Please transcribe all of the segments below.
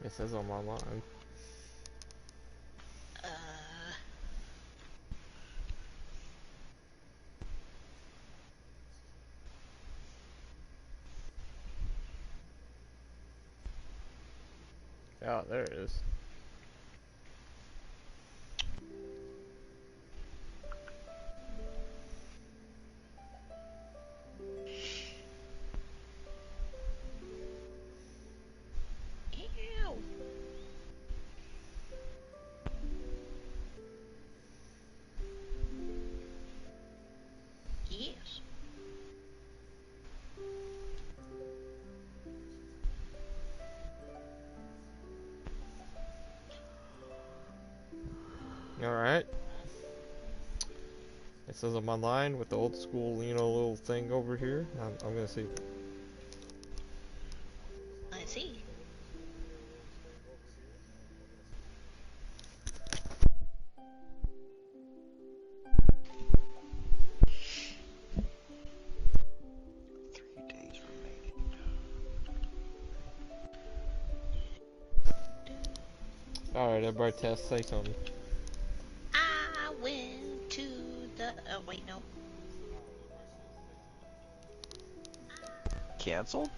It says I'm online. Yeah, there it is. Ew. Yes. Alright. It says I'm online with the old school, you know, little thing over here. I'm gonna see. I see. Alright, everybody test, say something. I went to the. Oh, wait, no. Canceled?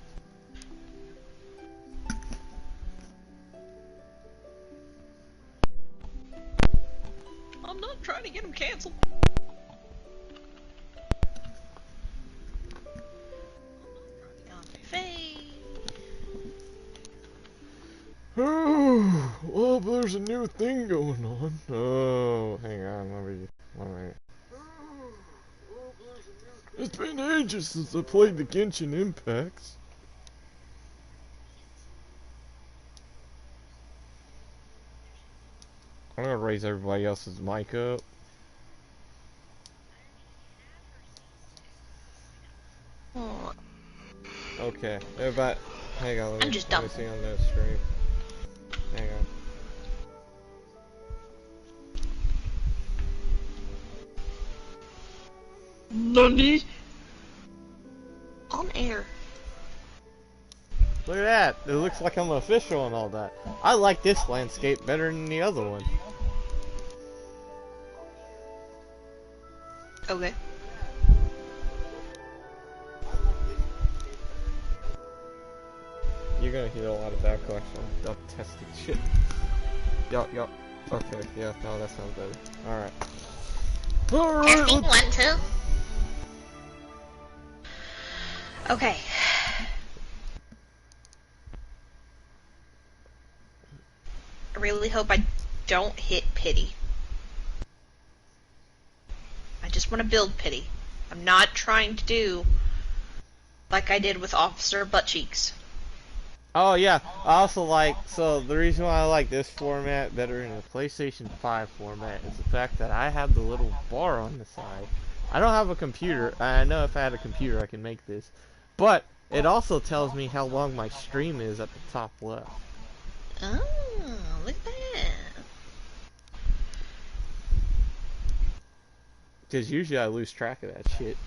I'm not trying to get him canceled. Oh, well, there's a new thing going on. Oh, hang on, let me. It's been ages since I played the Genshin Impacts. I'm gonna raise everybody else's mic up. Oh. Okay, everybody, hang on, let me see on the stream. Hang on. Nani? On air. Look at that, it looks like I'm official and all that. I like this landscape better than the other one. Okay. You're gonna hear a lot of backlash on testing shit. Yup. Okay, yeah, no, that sounds better. Alright. Alright, Testing 1, 2. Okay. I really hope I don't hit pity. I just want to build pity. I'm not trying to do like I did with Officer Buttcheeks. Oh yeah, I also like, so the reason why I like this format better than the PlayStation 5 format is the fact that I have the little bar on the side. I don't have a computer. I know if I had a computer I can make this. But it also tells me how long my stream is at the top left. Oh, look at that. Because usually I lose track of that shit.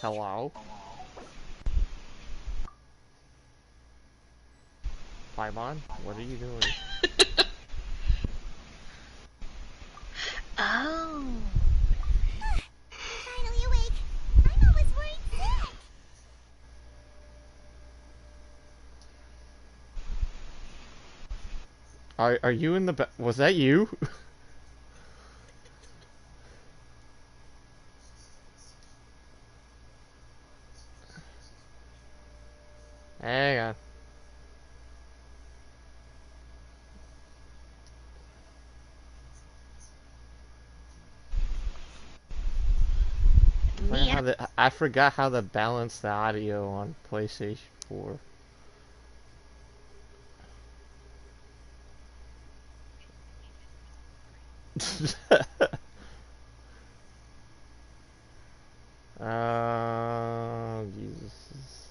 Hello? Paimon, what are you doing? Oh. Finally awake. I'm always worried sick. Are you in the was that you? Hang on. I forgot how to balance the audio on PlayStation 4. Jesus.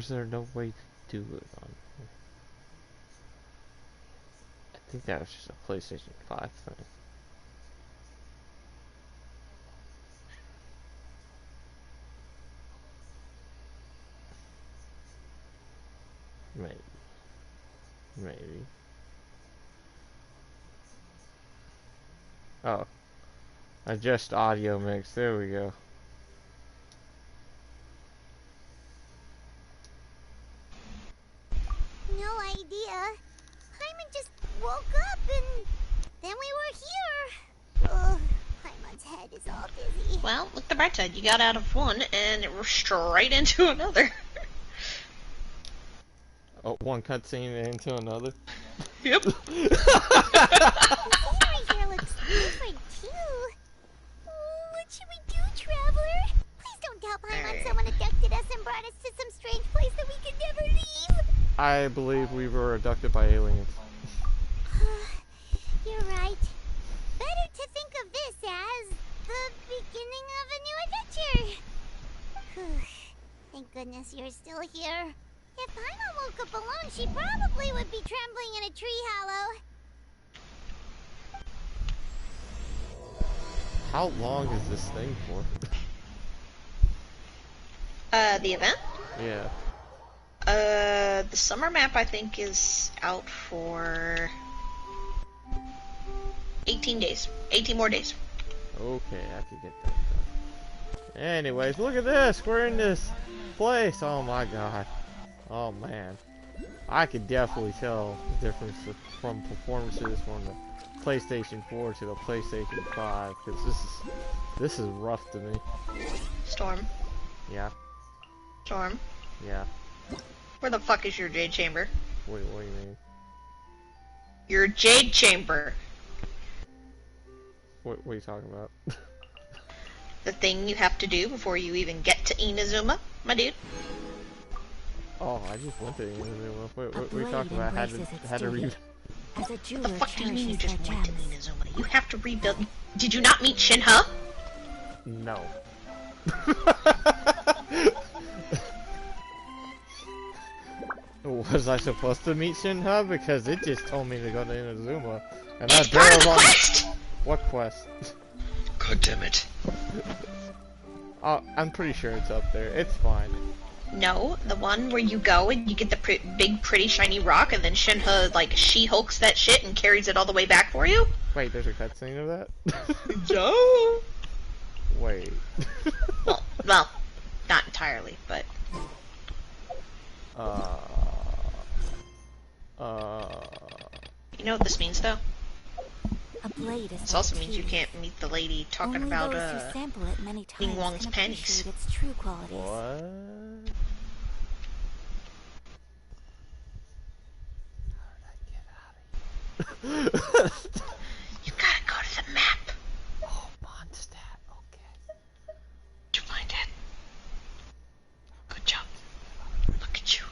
is there no way to do it on? I think that was just a PlayStation 5 thing. Maybe. Maybe. Oh. Adjust audio mix. There we go. No idea. Hyman just woke up and then we were here. Ugh, Hyman's head is all dizzy. Well, look the bright side. You got out of one and we're straight into another. Oh, one cutscene into another. Yep. The scenery here looks different too. What should we do, Traveler? Please don't tell Paimon someone abducted us and brought us to some strange place that we could never leave. I believe we were abducted by aliens. You're right. Better to think of this as the beginning of a new adventure. Thank goodness you're still here. If Paimon woke up alone, she probably would be trembling in a tree hollow. How long is this thing for? The event? Yeah. The summer map I think is out for 18 days. 18 more days. Okay, I could get that done. Anyways, look at this. We're in this place. Oh my god. Oh man. I could definitely tell the difference from performances from the PlayStation 4 to the PlayStation 5, because this is rough to me. Storm. Yeah. Storm. Yeah. Where the fuck is your Jade Chamber? Wait, what do you mean? Your Jade Chamber. What are you talking about? The thing you have to do before you even get to Inazuma, my dude. Oh, I just went to Inazuma. What are you talking about? I had to read. As a What the jeweler fuck do you mean you cherishes just their went to gems. Inazuma? You have to rebuild. Did you not meet Shinha? No. Was I supposed to meet Shinha? Because it just told me to go to Inazuma. And It's part of the on... quest! What quest? God damn it. I'm pretty sure it's up there. It's fine. No, the one where you go and you get the big, pretty, shiny rock, and then Shinha, like, she-hulks that shit and carries it all the way back for you? Wait, there's a cutscene of that? No. Wait. Well, not entirely, but... You know what this means, though? A blade is This also means you can't meet the lady talking Only about, those who sample it many Ning times Wong's can panties. appreciate its true qualities. What? You gotta go to the map. Oh, Mondstadt, okay. Did you find it? Good job. Look at you.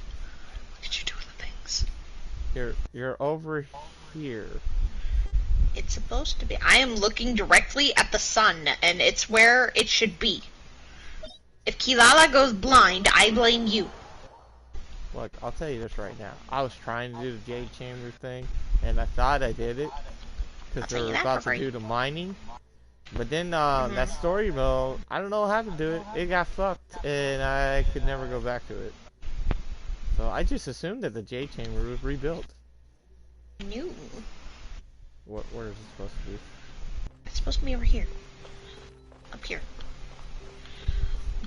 Look at you doing the things. You're over here. It's supposed to be. I am looking directly at the sun, and it's where it should be. If Kilala goes blind, I blame you. Look, I'll tell you this right now. I was trying to do the Jade Chamber thing, and I thought I did it, because they tell were you that about for to free. do the mining. But then, that story mode, I don't know how to do it. It got fucked, and I could never go back to it. So I just assumed that the Jade Chamber was rebuilt. No. Where is it supposed to be? It's supposed to be over here. Up here.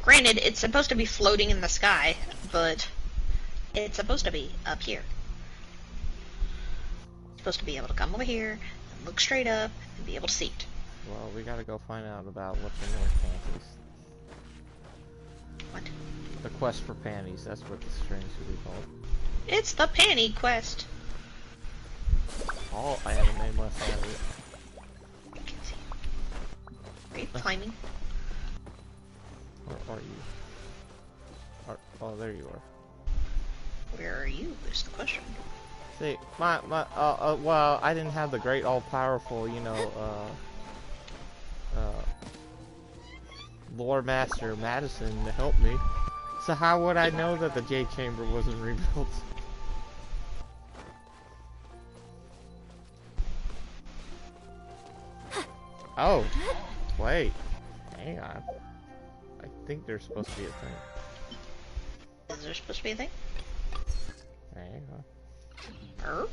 Granted, it's supposed to be floating in the sky, but it's supposed to be up here. It's supposed to be able to come over here, and look straight up, and be able to see it. Well, we gotta go find out about what's in those panties. What? The quest for panties, that's what the string should be called. It's the panty quest. All anime must have it. I can see. Are you climbing? Or are you? Oh, there you are. Where are you? Is the question. See, well, I didn't have the great all-powerful, lore master Madison to help me. So how would I know that the Jade Chamber wasn't rebuilt? Oh, wait. Hang on. I think there's supposed to be a thing. Is there supposed to be a thing? Hang on.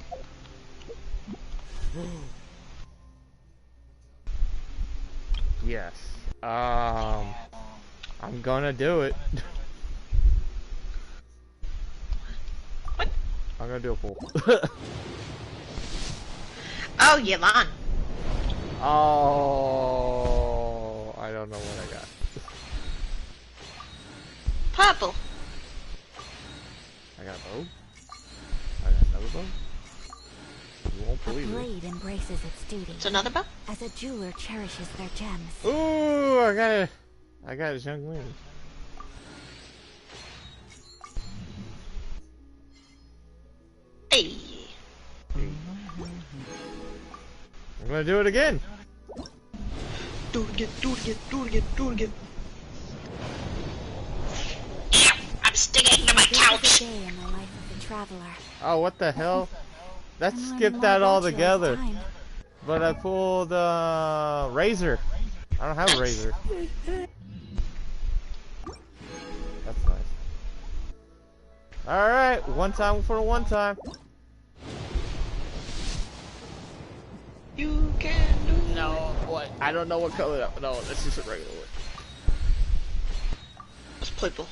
Yes. I'm gonna do it. What? I'm gonna do a pull. Oh, Yvonne. Oh, I don't know what I got. Purple. I got a bow. I got another bow. You won't A believe it. blade embraces its duty. It's another bow? As a jeweler cherishes their gems. Ooh, I got a young wing. Hey. I'm gonna do it again. Do it again, do it again, do it again, do it again. Ew, I'm sticking to my This is couch. a day in the life of the traveler. Oh, what the hell? Let's I'm learning skip more that about you all the altogether. time. But I pulled razor. I don't have a razor. That's nice. Alright, one time for one time. You can do No, what? I don't know what color that. No, this is a regular one. It's purple.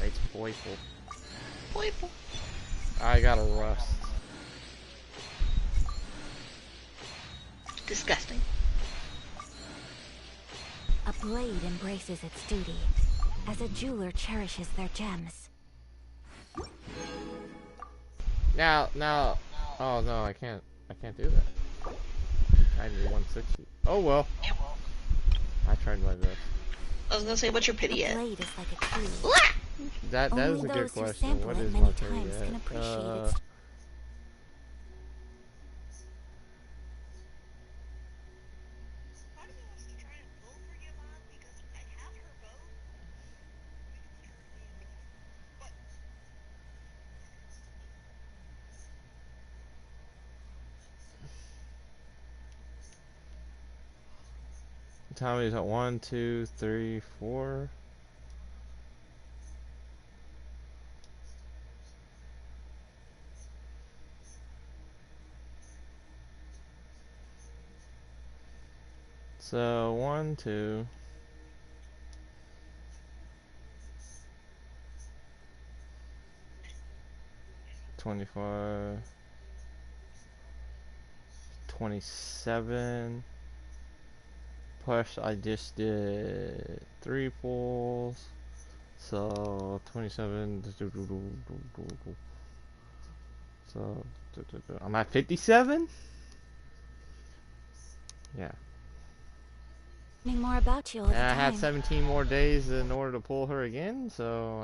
It's playful. Purple. I got a rust. Disgusting. A blade embraces its duty. As a jeweler cherishes their gems. Now. Oh no, I can't do that. I need 160. Oh well. I tried my best. I was gonna say, what's your A pity at? blade is like a tool. That Only is a good those who question. sample What it is many my pity times can at? appreciate its Time is at 1, 2, 3, 4. So 1, 2. 25. 27. Plus, I just did 3 pulls. So 27. So I'm at 57. Yeah. learning more about you all the And I time. had 17 more days in order to pull her again. So.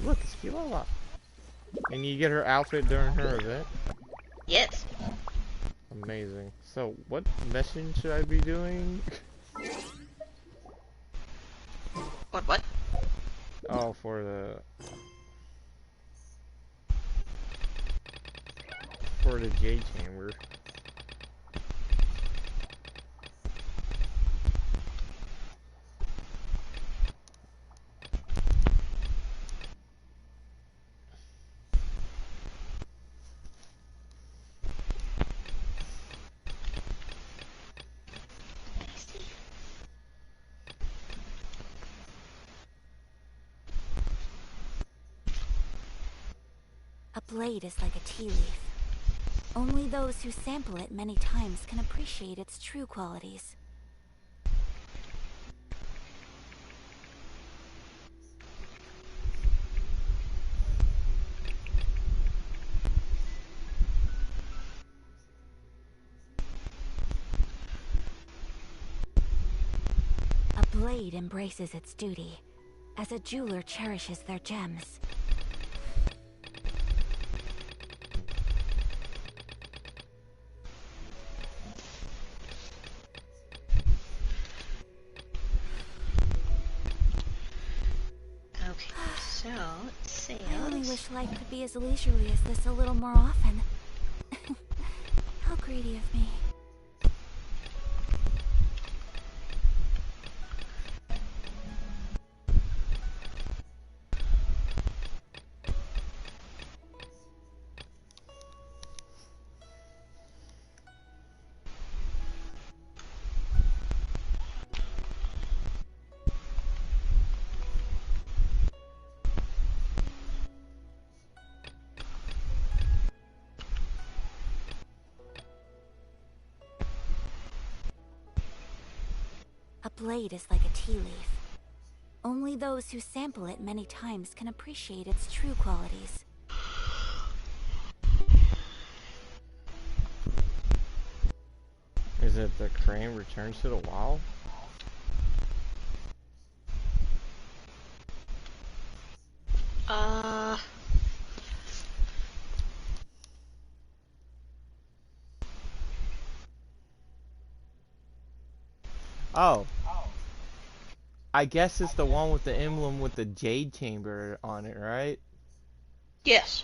Look, it's Kilala. And you get her outfit during her event. Yes. Amazing. So, what mission should I be doing? What? Oh, for the Jade Chamber. A blade is like a tea leaf. Only those who sample it many times can appreciate its true qualities. A blade embraces its duty, as a jeweler cherishes their gems. So, let's see. I only wish life could be as leisurely as this a little more often. How greedy of me. A blade is like a tea leaf. Only those who sample it many times can appreciate its true qualities. Is it the crane returns to the wild? Uh... Oh. I guess it's the one with the emblem with the Jade chamber on it, right? Yes.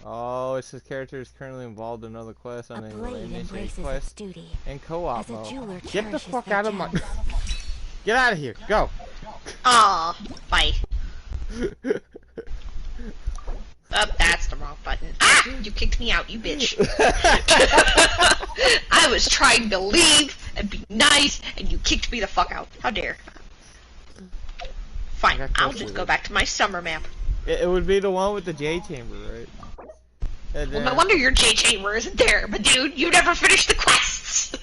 Oh, it says character is currently involved in another quest A on the blade initiate embraces its quest duty. and co-op As a mode. jeweler Get the cherishes fuck their out of my... gems. Get out of here. Go. Aw, bye. Oh, that's the wrong button. Ah! You kicked me out, you bitch. I was trying to leave and be nice, and you kicked me the fuck out. How dare. Fine, I'll just go back to my summer map. It would be the one with the Jade chamber, right? And Well, no wonder your J chamber isn't there, but dude, you never finished the quests!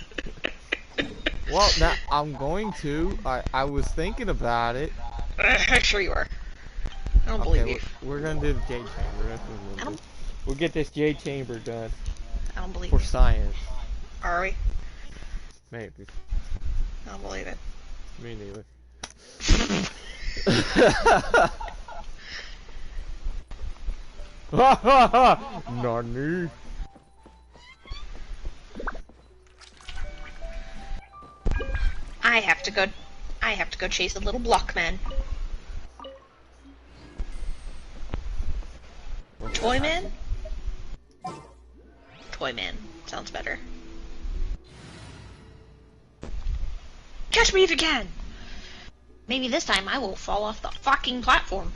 Well, now I'm going to. I was thinking about it. I'm sure you are. I don't believe you. We're gonna do the Jade chamber. That's what we'll do. We'll get this Jade chamber done. I don't believe For you. science. Are we? Maybe. I don't believe it. Me neither. Ha ha ha! Nani? I have to go chase a little block man. Toy man? Toy man. Sounds better. Catch me if you can! Maybe this time I will fall off the fucking platform.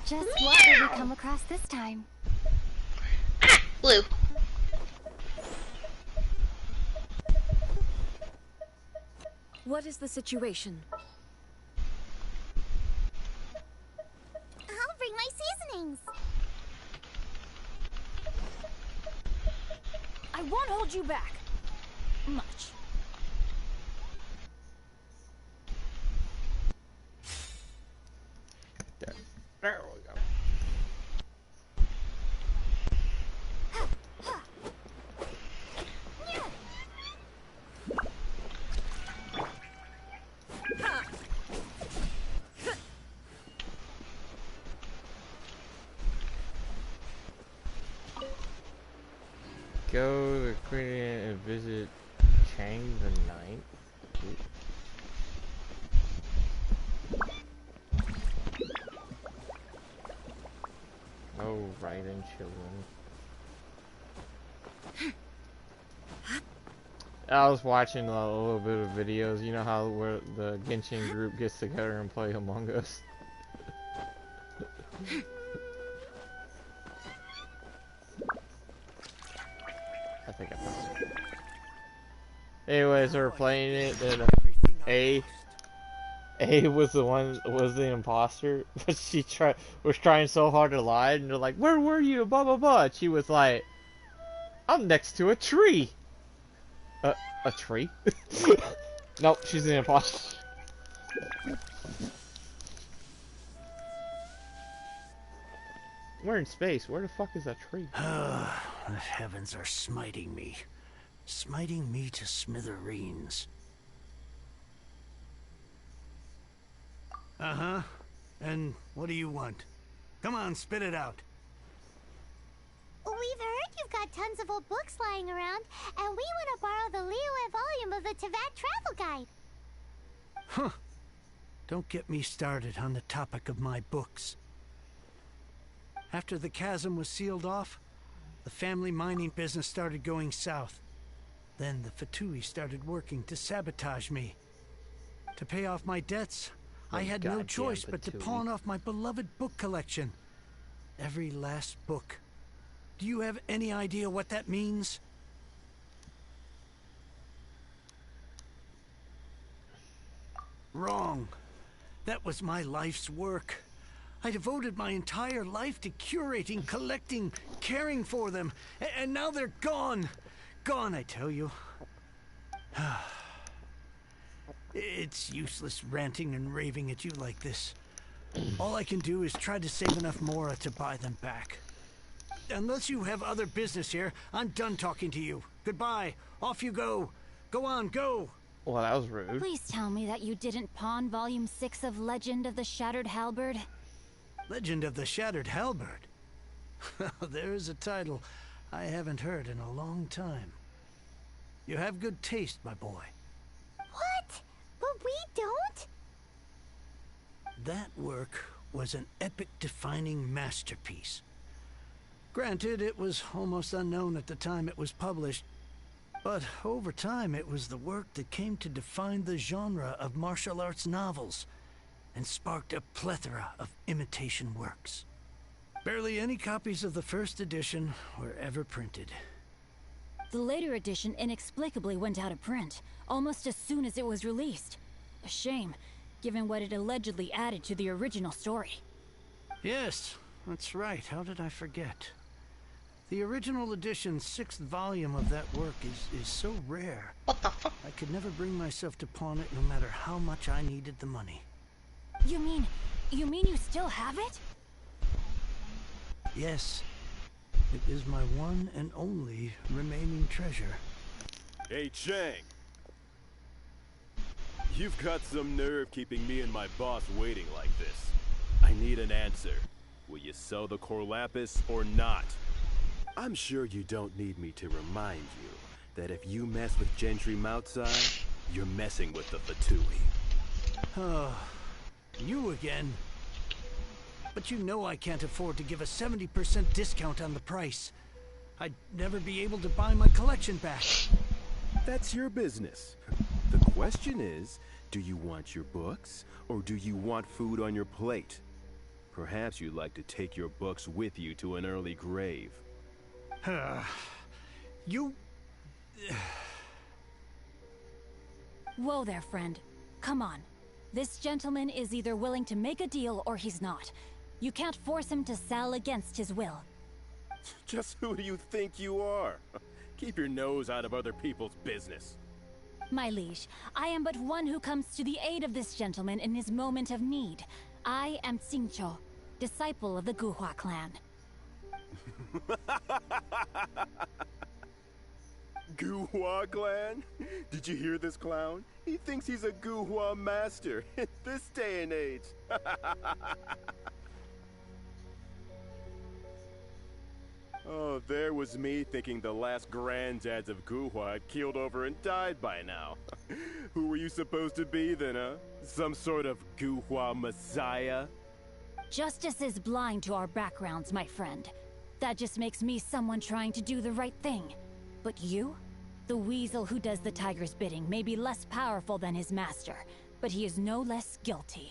Just what did we come across this time? Ah! Blue. What is the situation? I'll bring my seasonings. I won't hold you back. Much. There we go. Go to the Queen and visit Chang the Ninth. Oh, right, and children. I was watching a little bit of videos. You know how where the Genshin group gets together and play Among Us. I think I pressed it. Anyways, they were playing it, and A was the imposter, but she was trying so hard to lie, and they're like, "Where were you?" Blah blah blah. And she was like, "I'm next to a tree." A tree? Nope, she's an imposter. We're in space. Where the fuck is that tree? The heavens are smiting me to smithereens. Uh-huh. And what do you want? Come on, spit it out. We've heard you've got tons of old books lying around, and we want to borrow the Liyue volume of the Teyvat Travel Guide. Huh. Don't get me started on the topic of my books. After the chasm was sealed off, the family mining business started going south. Then the Fatui started working to sabotage me. To pay off my debts, I had no choice but to pawn off my beloved book collection. Every last book. Do you have any idea what that means? Wrong. That was my life's work. I devoted my entire life to curating, collecting, caring for them, and now they're gone. Gone, I tell you. It's useless ranting and raving at you like this. All I can do is try to save enough Mora to buy them back. Unless you have other business here, I'm done talking to you. Goodbye. Off you go. Go on, go. Well, that was rude. Please tell me that you didn't pawn Volume 6 of Legend of the Shattered Halberd. Legend of the Shattered Halberd? There's a title I haven't heard in a long time. You have good taste, my boy. What? But we don't? That work was an epic-defining masterpiece. Granted, it was almost unknown at the time it was published, but over time it was the work that came to define the genre of martial arts novels and sparked a plethora of imitation works. Barely any copies of the first edition were ever printed. The later edition inexplicably went out of print, almost as soon as it was released. A shame, given what it allegedly added to the original story. Yes, that's right. How did I forget? The original edition's 6th volume of that work is so rare. What the fuck? I could never bring myself to pawn it no matter how much I needed the money. You mean you still have it? Yes. It is my one and only remaining treasure. Hey, Chang! You've got some nerve keeping me and my boss waiting like this. I need an answer. Will you sell the core lapis or not? I'm sure you don't need me to remind you that if you mess with Gentry Moutside, you're messing with the Fatui. Oh, you again. But you know I can't afford to give a 70% discount on the price. I'd never be able to buy my collection back. That's your business. The question is, do you want your books, or do you want food on your plate? Perhaps you'd like to take your books with you to an early grave. You... Whoa there, friend. Come on. This gentleman is either willing to make a deal or he's not. You can't force him to sell against his will. Just who do you think you are? Keep your nose out of other people's business. My liege, I am but one who comes to the aid of this gentleman in his moment of need. I am Xingqiu, disciple of the Guhua clan. Guhua clan? Did you hear this clown? He thinks he's a Guhua master in this day and age. Oh, there was me thinking the last granddads of Guhua had keeled over and died by now. Who were you supposed to be then, huh? Some sort of Guhua messiah? Justice is blind to our backgrounds, my friend. That just makes me someone trying to do the right thing. But you? The weasel who does the tiger's bidding may be less powerful than his master, but he is no less guilty.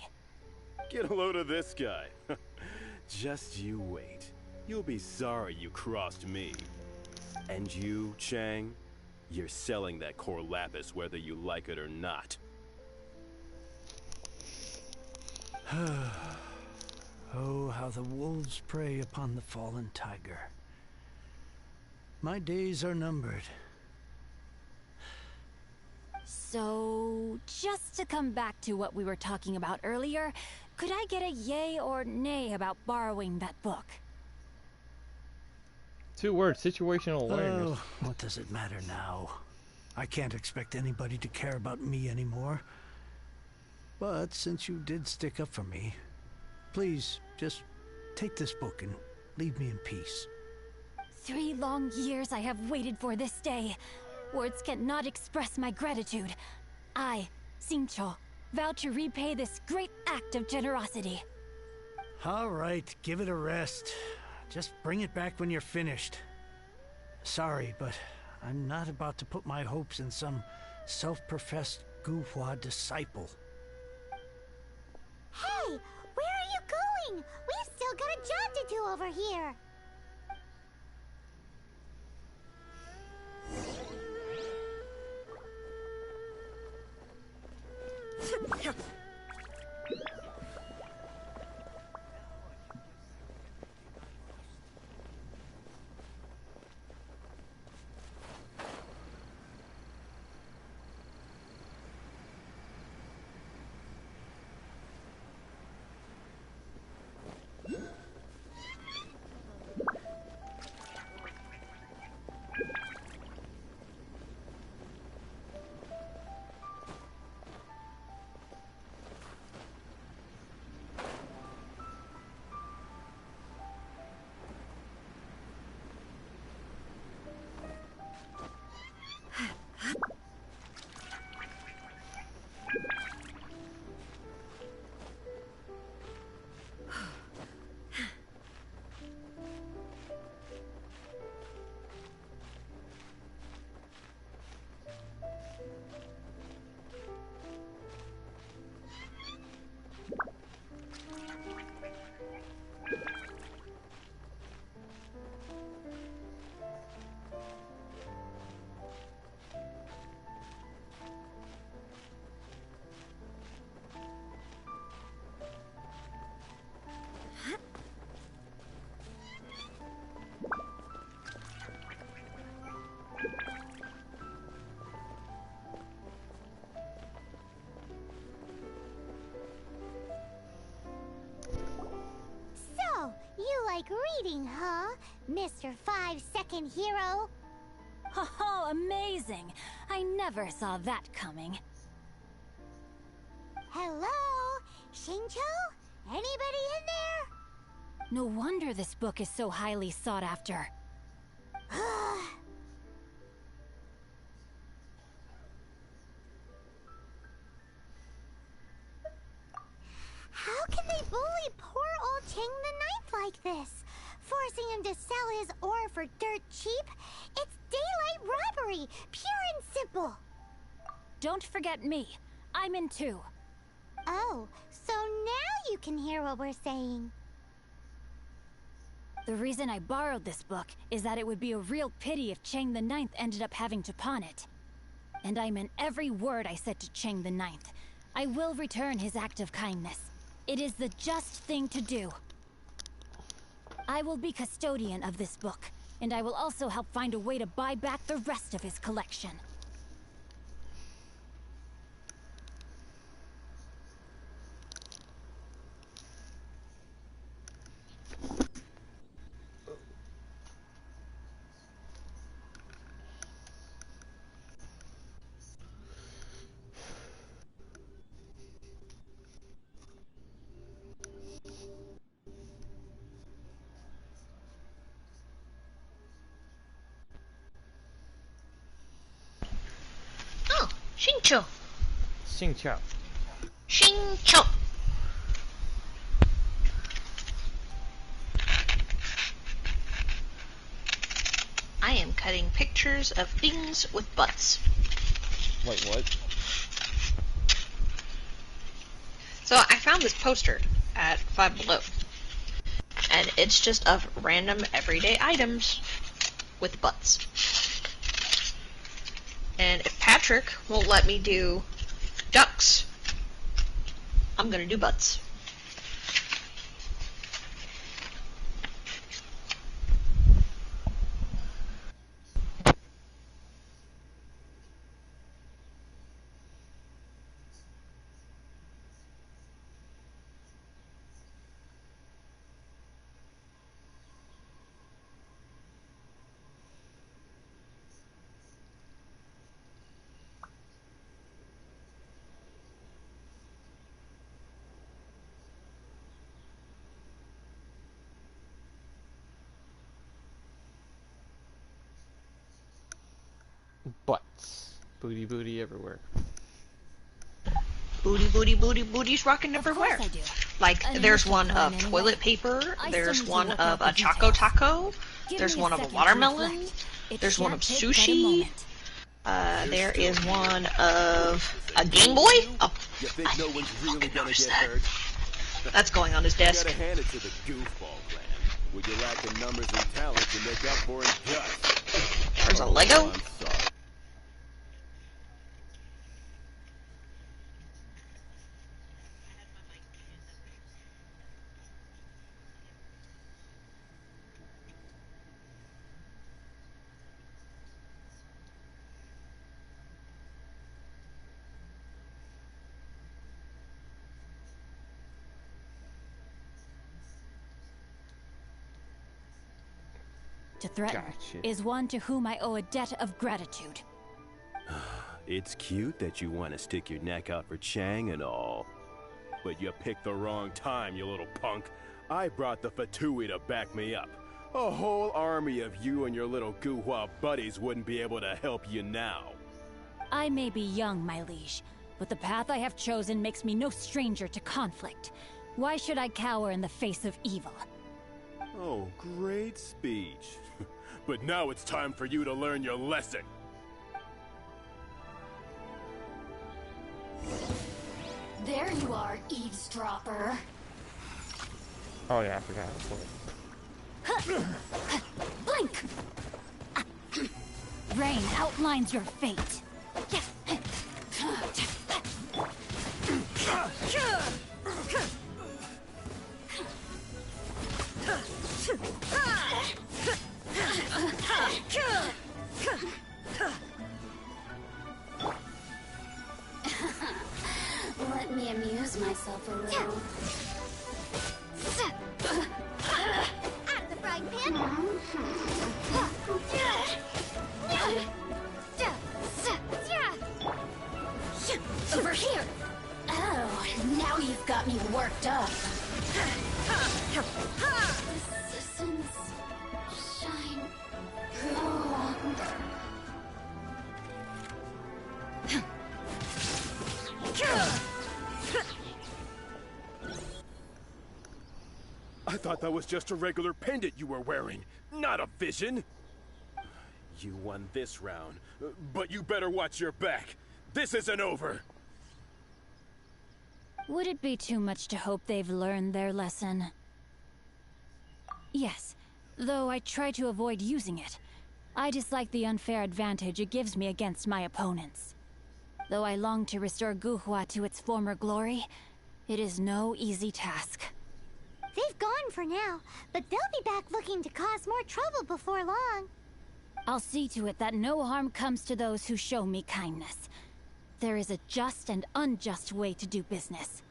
Get a load of this guy. Just you wait. You'll be sorry you crossed me. And you, Chang, you're selling that core lapis whether you like it or not. Oh, how the wolves prey upon the fallen tiger. My days are numbered. So, just to come back to what we were talking about earlier, could I get a yay or nay about borrowing that book? 2 words, situational awareness. Oh, what does it matter now? I can't expect anybody to care about me anymore. But since you did stick up for me, please, just take this book and leave me in peace. 3 long years I have waited for this day. Words cannot express my gratitude. I, Xingqiu, vow to repay this great act of generosity. All right, give it a rest. Just bring it back when you're finished. Sorry, but I'm not about to put my hopes in some self-professed Guhua disciple. Hey, where are you going? We've still got a job to do over here. You like reading, huh, Mr. 5-second hero? Oh, amazing! I never saw that coming. Hello? Xingqiu? Anybody in there? No wonder this book is so highly sought after. How can they bully poor old Chang the Ninth like this? Forcing him to sell his ore for dirt cheap? It's daylight robbery, pure and simple. Don't forget me. I'm in too. Oh, so now you can hear what we're saying. The reason I borrowed this book is that it would be a real pity if Chang the Ninth ended up having to pawn it. And I meant every word I said to Chang the Ninth. I will return his act of kindness. It is the just thing to do. I will be custodian of this book, and I will also help find a way to buy back the rest of his collection. Xingqiu. Xingqiu. Xingqiu. I am heading pictures of things with butts. Wait, what? So I found this poster at Five Below, and it's just of random everyday items with butts. And if Patrick won't let me do ducks, I'm gonna do butts. Butts. Booty, booty everywhere. Booty, booty, booty, booties rocking Of course everywhere. I do. Like, An there's initial one plan of anyway. toilet paper, I there's still need to one work of out a the Choco details. Taco, Give there's me one a of a second to watermelon, reflect. It there's one shan't of a take but a sushi, moment. there is one of a Game Boy. Oh, You think no one's really fucking gonna noticed get that. hurt? That's going on his You desk. gotta hand it to the goofball clan. Would you lack the numbers and talent to make up for in guts? There's a Oh, Lego. I'm sorry. To threaten Gotcha. is one to whom I owe a debt of gratitude. It's cute that you want to stick your neck out for Chang and all. But you picked the wrong time, you little punk. I brought the Fatui to back me up. A whole army of you and your little Guhua buddies wouldn't be able to help you now. I may be young, my liege, but the path I have chosen makes me no stranger to conflict. Why should I cower in the face of evil? Oh, great speech. But now it's time for you to learn your lesson. There you are, eavesdropper. Oh yeah, I forgot. Blink! Rain outlines your fate. Let me amuse myself a little. Out of the frying pan. Over here! Oh, now you've got me worked up. Citizens shine no longer. I thought that was just a regular pendant you were wearing, not a vision. You won this round, but you better watch your back. This isn't over. Would it be too much to hope they've learned their lesson? Yes, though I try to avoid using it. I dislike the unfair advantage it gives me against my opponents. Though I long to restore Guhua to its former glory, it is no easy task. They've gone for now, but they'll be back looking to cause more trouble before long. I'll see to it that no harm comes to those who show me kindness. There is a just and unjust way to do business,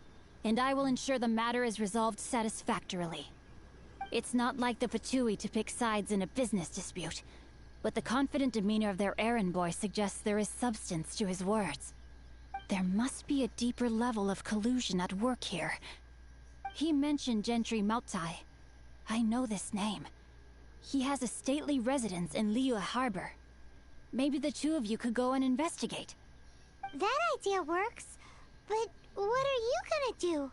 and I will ensure the matter is resolved satisfactorily. It's not like the Fatui to pick sides in a business dispute, but the confident demeanor of their errand boy suggests there is substance to his words. There must be a deeper level of collusion at work here. He mentioned Gentry Mautai. I know this name. He has a stately residence in Liyue Harbor. Maybe the two of you could go and investigate. That idea works, but what are you gonna do?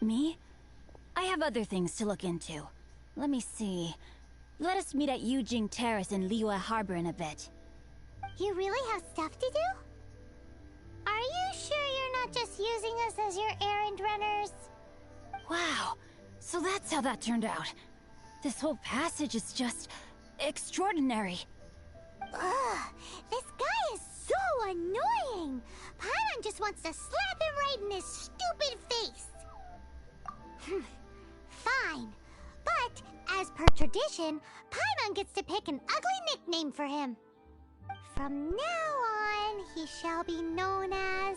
Me? I have other things to look into. Let me see. Let us meet at Yujing Terrace in Liyue Harbor in a bit. You really have stuff to do? Are you sure you're not just using us as your errand runners? Wow, so that's how that turned out. This whole passage is just extraordinary. Ugh, this guy is so annoying! Paimon just wants to slap him right in his stupid face! Fine, but as per tradition, Paimon gets to pick an ugly nickname for him. From now on, he shall be known as...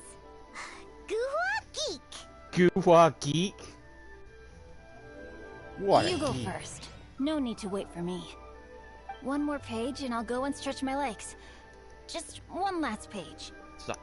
Guhua Geek! Guhua Geek? What You a go geek. first. No need to wait for me. One more page and I'll go and stretch my legs. Just one last page. Stop.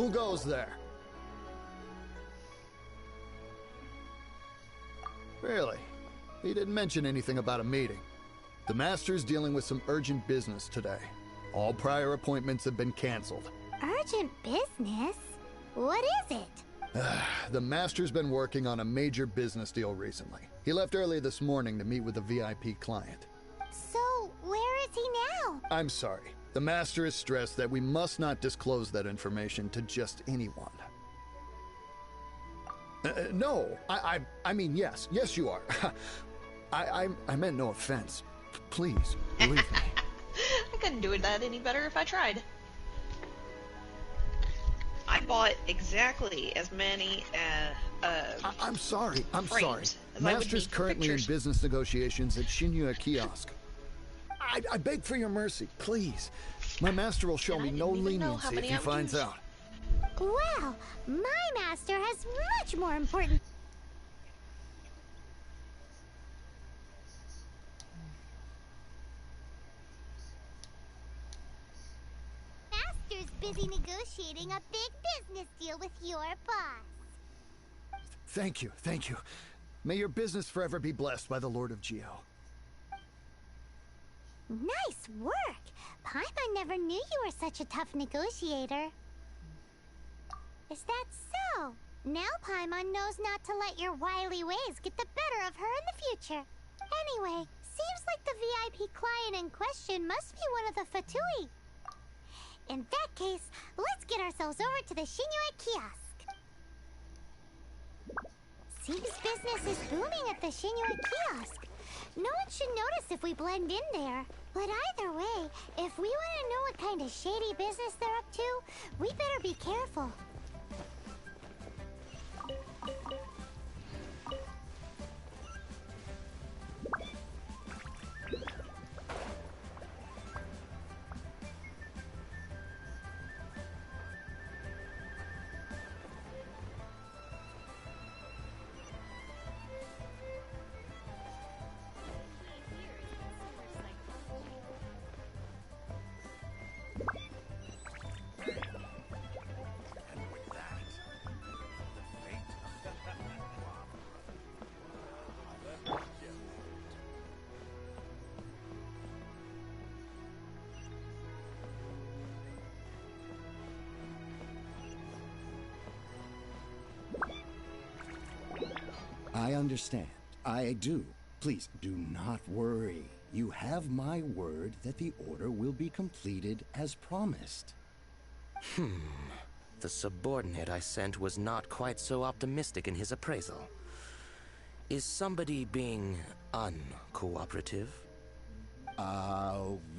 Who goes there? Really? He didn't mention anything about a meeting. The Master's dealing with some urgent business today. All prior appointments have been canceled. Urgent business? What is it? The Master's been working on a major business deal recently. He left early this morning to meet with a VIP client. So, where is he now? I'm sorry. The Master is stressed that we must not disclose that information to just anyone. No, I mean, yes, you are. I meant no offense. Please, believe me. I couldn't do that any better if I tried. I bought exactly as many I'm sorry. frames as I would Master's need for currently in pictures. business negotiations at Shinya Kiosk. I beg for your mercy, please. My master will show And me I no didn't even know how leniency if many he I would finds use. out. Well, my master has much more important... Master's busy negotiating a big business deal with your boss. Thank you. May your business forever be blessed by the Lord of Geo. Nice work! Paimon never knew you were such a tough negotiator. Is that so? Now Paimon knows not to let your wily ways get the better of her in the future. Anyway, seems like the VIP client in question must be one of the Fatui. In that case, let's get ourselves over to the Shinue Kiosk. Seems business is booming at the Shinue Kiosk. No one should notice if we blend in there. But either way, if we want to know what kind of shady business they're up to, we better be careful. I understand. I do. Please, do not worry. You have my word that the order will be completed as promised. The subordinate I sent was not quite so optimistic in his appraisal. Is somebody being uncooperative?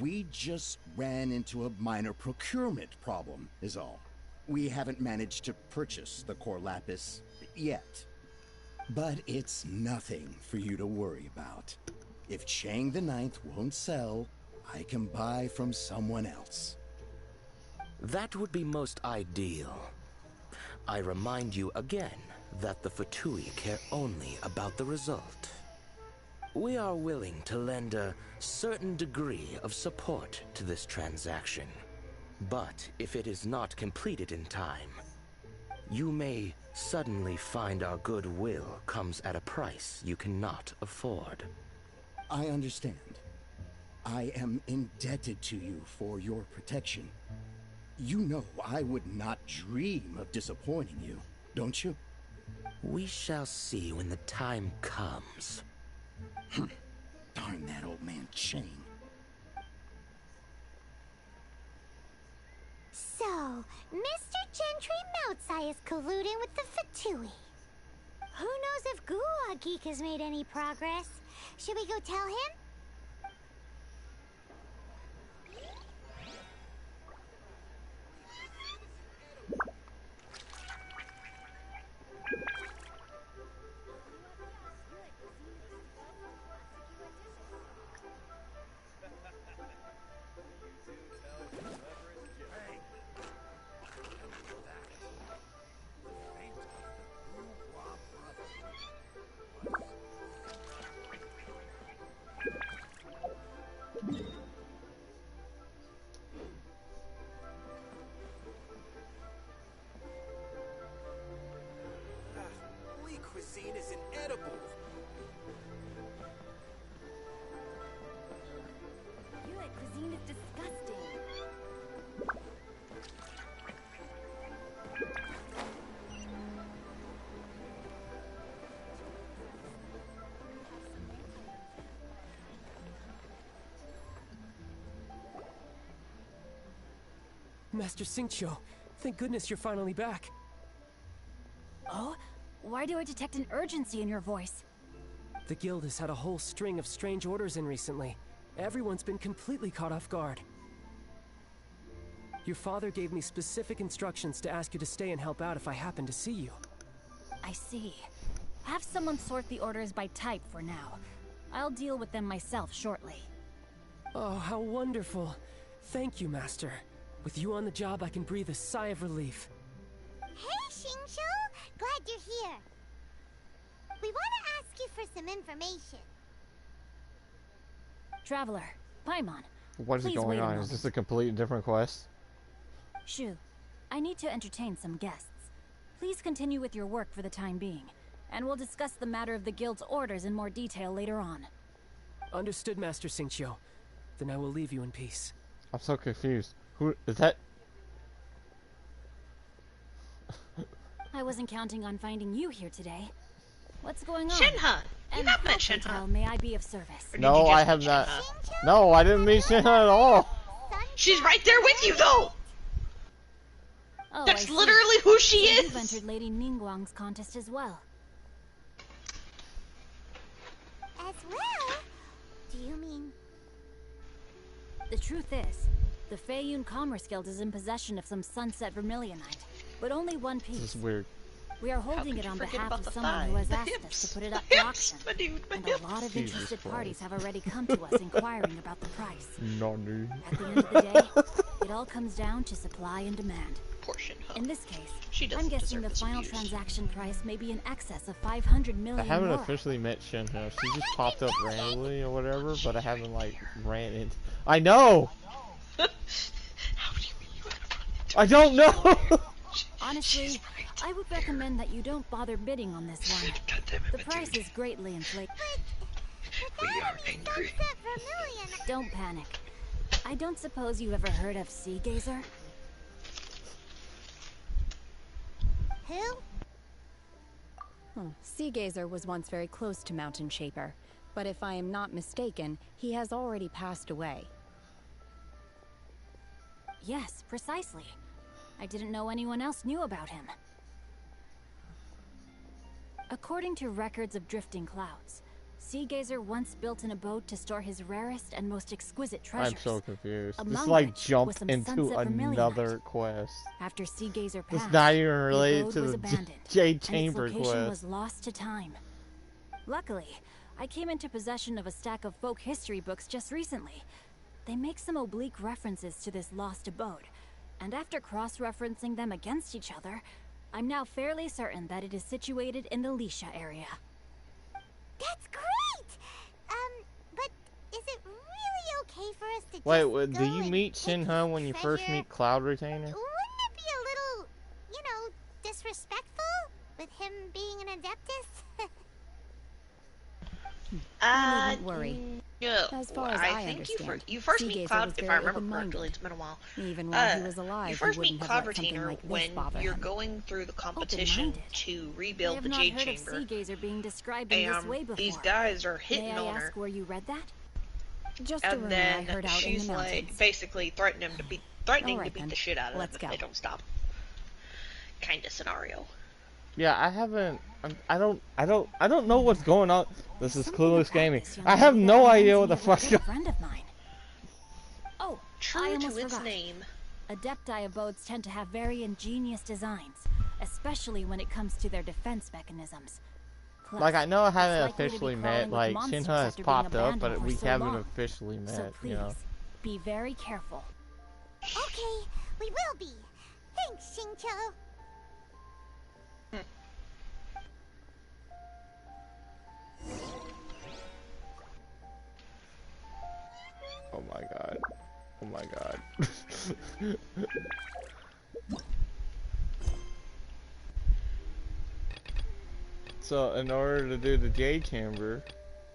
We just ran into a minor procurement problem, is all. We haven't managed to purchase the core lapis yet. But it's nothing for you to worry about. If Chang the Ninth won't sell, I can buy from someone else. That would be most ideal. I remind you again that the Fatui care only about the result. We are willing to lend a certain degree of support to this transaction. But if it is not completed in time, you may suddenly find our goodwill comes at a price you cannot afford. I understand. I am indebted to you for your protection. You know I would not dream of disappointing you, don't you? We shall see when the time comes. Darn that old man Chang. So, Mr. Gentry Moutsai is colluding with the Fatui. Who knows if Guwa Geek has made any progress? Should we go tell him? Cuisine is inedible. Yulite cuisine is disgusting. Master Xingqiu, thank goodness you're finally back. Oh? Why do I detect an urgency in your voice? The guild has had a whole string of strange orders in recently. Everyone's been completely caught off guard. Your father gave me specific instructions to ask you to stay and help out if I happen to see you. I see. Have someone sort the orders by type for now. I'll deal with them myself shortly. Oh, how wonderful. Thank you, Master. With you on the job, I can breathe a sigh of relief. Hey, Xingqiu! Glad you're here. We want to ask you for some information. Traveler, Paimon. What is please going wait a on? Is moment. this a completely different quest? Shu, I need to entertain some guests. Please continue with your work for the time being, and we'll discuss the matter of the guild's orders in more detail later on. Understood, Master Xingqiu. Then I will leave you in peace. I'm so confused. Who is that? I wasn't counting on finding you here today. What's going on? Shinha! You And have met how, Shinha. Patel, may I be of service? Or did No, you just I have meet not. Shinha? No, I didn't meet Shinha at all. She's right there with you, though! Oh, That's I see. literally who she So is! you've entered Lady Ningguang's contest as well. As well? Do you mean... The truth is, the Feiyun Commerce Guild is in possession of some Sunset Vermilionite, but only one piece. This is weird. We are holding it on forget behalf about of the someone who has thighs, the asked us hips, to put it up the for hips, auction. my dude, my And hips. a lot of Jesus interested Christ. parties have already come to us inquiring about the price. No, dude. At the end of the day, it all comes down to supply and demand. Poor Shinha. In this case, She doesn't I'm guessing deserve the this final abuse. transaction price may be in excess of 500 I million haven't more. officially met Shinha. She just popped up randomly or whatever, but I haven't like ran into. I know. How do you mean you haven't run into I don't know. Honestly, I would recommend that you don't bother bidding on this one. God damn it, The my price dude. is greatly inflated. We are angry. Sunset Vermilion... Don't panic. I don't suppose you've ever heard of Sea Gazer? Who? Sea Gazer was once very close to Mountain Shaper, but if I am not mistaken, he has already passed away. Yes, precisely. I didn't know anyone else knew about him. According to records of drifting clouds, Sea Gazer once built an abode to store his rarest and most exquisite treasures. I'm so confused. This among like which was jumped some into Sunset Vermilionite. another quest. After Sea Gazer passed, It's not even the related abode to was the abandoned, Jade and Chamber its location quest. was lost to time. Luckily, I came into possession of a stack of folk history books just recently. They make some oblique references to this lost abode, and after cross-referencing them against each other, I'm now fairly certain that it is situated in the Lisha area. That's great! But is it really okay for us to Wait, just do go you and meet take Shinha his when you first treasure? meet Cloud Retainer? Wouldn't it be a little, you know, disrespectful with him being an Adeptus? You needn't worry. No. As far as I I think understand, you first Sea meet Gazer Cloud, was if I very remember open-minded. correctly, it's been a while. Even while he was You alive, first he meet wouldn't have Cloud let something Retainer like this when bother you're him. going through the competition Open-minded. to I rebuild have the not Jade heard of Chamber. Sea Gazer being described in this way before. These guys are hitting May I on her. ask where you read that? Just a And rumor I then heard out in she's the like mountains. basically threatening to beat Alright, then. the shit out of Let's them go. if they don't stop. Kinda scenario. Yeah, I haven't. I don't know what's going on. This is Something Clueless about Gaming. this young I have lady no that idea reminds what the me of a fuck's good going. friend of mine. Oh, I True almost to its forgot. name. Adepti abodes tend to have very ingenious designs, especially when it comes to their defense mechanisms. Plus, Like I know I haven't it's likely to be officially crawling met. with Like monsters Shinha has after being popped up, abandoned but for we so haven't long. officially met. So please, You know. be very careful. Okay, we will be. Thanks, Xingqiu. Oh my god. Oh my god. So in order to do the Jade Chamber,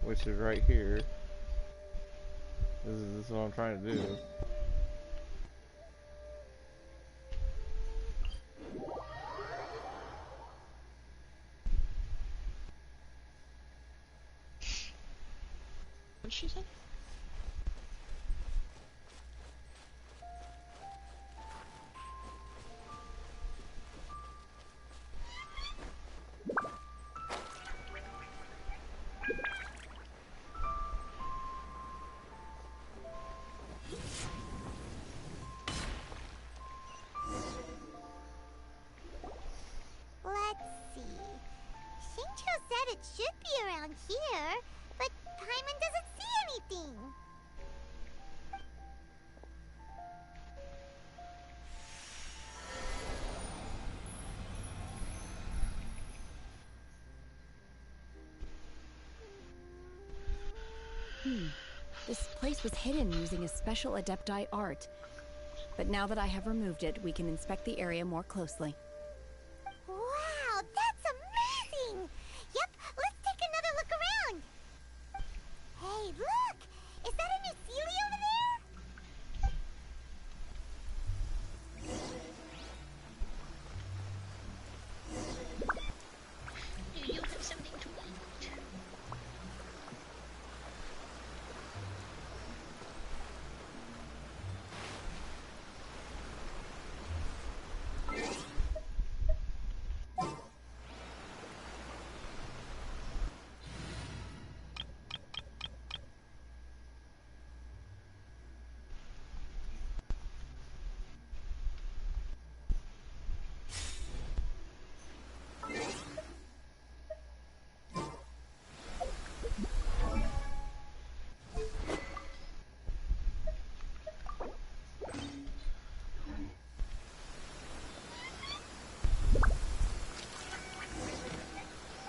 which is right here, this is what I'm trying to do. What'd she say? Arturo said it should be around here, but Paimon doesn't see anything. This place was hidden using a special Adepti art. But now that I have removed it, we can inspect the area more closely. Wow, that's amazing! Yep, let's take another look around. Hey, look! Is that a new Sealy over Do you have something to eat?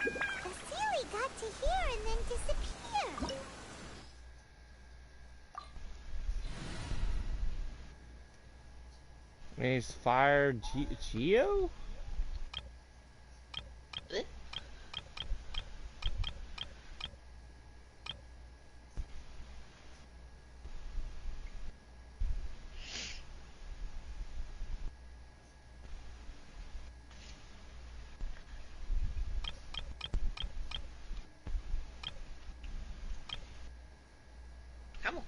The Sealy got to here and then disappeared. He's fired Geo? Eh? Come on.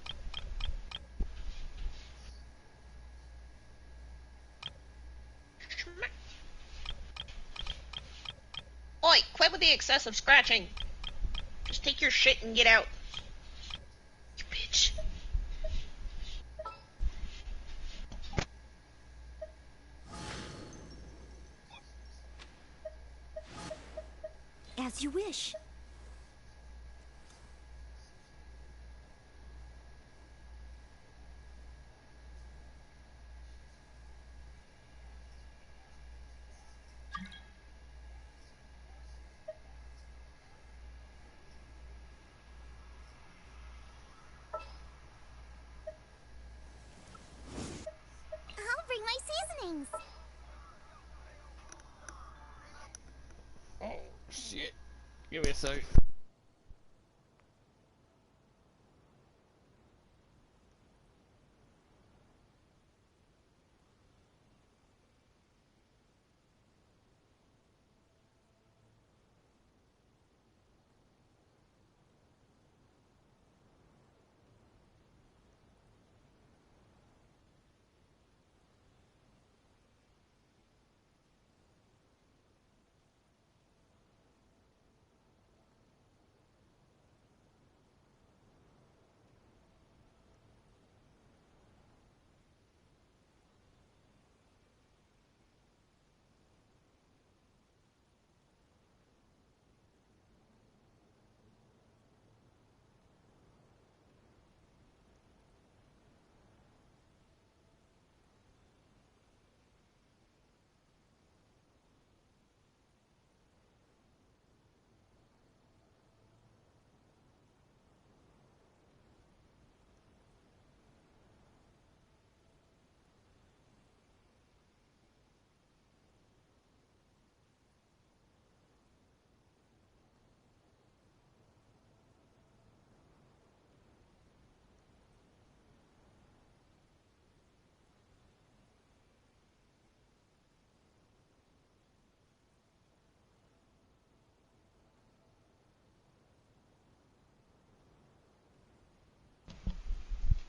Schmack. Oi, quit with the excessive scratching. Just take your shit and get out. You bitch. As you wish. I'll bring my seasonings. Oh, shit. Give me a second.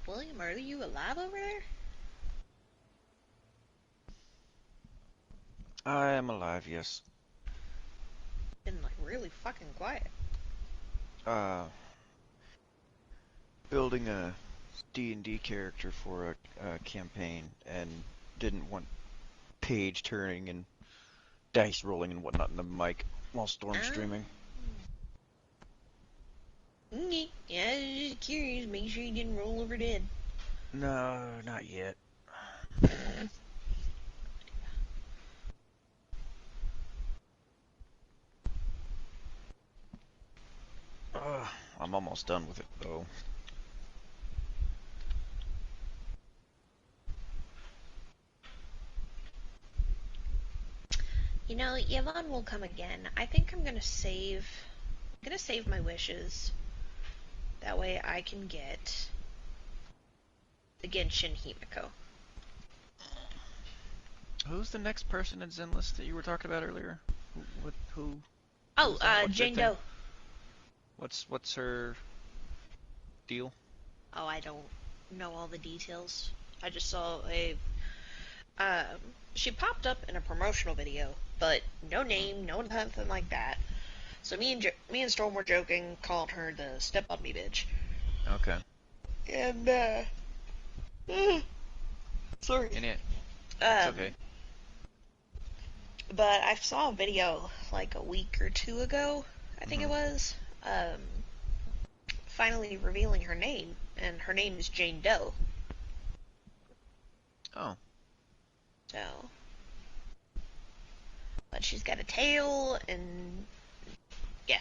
William, are you alive over there? I am alive, yes. Been like really fucking quiet. Building a D&D character for a campaign and didn't want page turning and dice rolling and whatnot in the mic while storm streaming. Okay. Yeah, I was just curious. Make sure you didn't roll over dead. No, not yet. I'm almost done with it, though. You know, Yevon will come again. I think I'm gonna save. I'm gonna save my wishes. That way I can get the Genshin Himiko. Who's the next person in Zenless that you were talking about earlier? Who? Oh, who's that? What's her Jane thing? Doe. What's her deal? Oh, I don't know all the details. I just saw a. She popped up in a promotional video, but no name, no nothing like that. So me and Storm were joking, called her the step on me bitch. Okay. And sorry. It's okay. But I saw a video like a week or two ago, I think it was, finally revealing her name, and her name is Jane Doe. Oh. So, but she's got a tail, and yeah.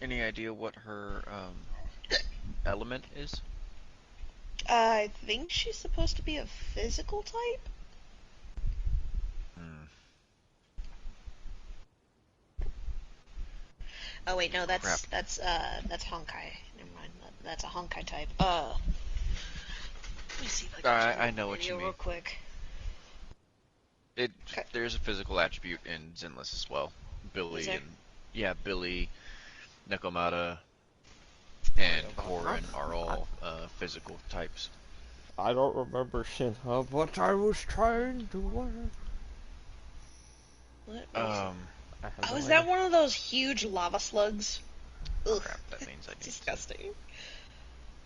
Any idea what her element is? I think she's supposed to be a physical type. Oh wait, no, that's Honkai. Never mind, that's a Honkai type. Let me see if I can I know what you mean. real quick. There's a physical attribute in Zenless as well. Billy Billy, Nekomata, and Korin are all physical types. I don't remember shit of what I was trying to learn. What? Oh, is that one of those huge lava slugs? Ugh. Crap, that means I need disgusting.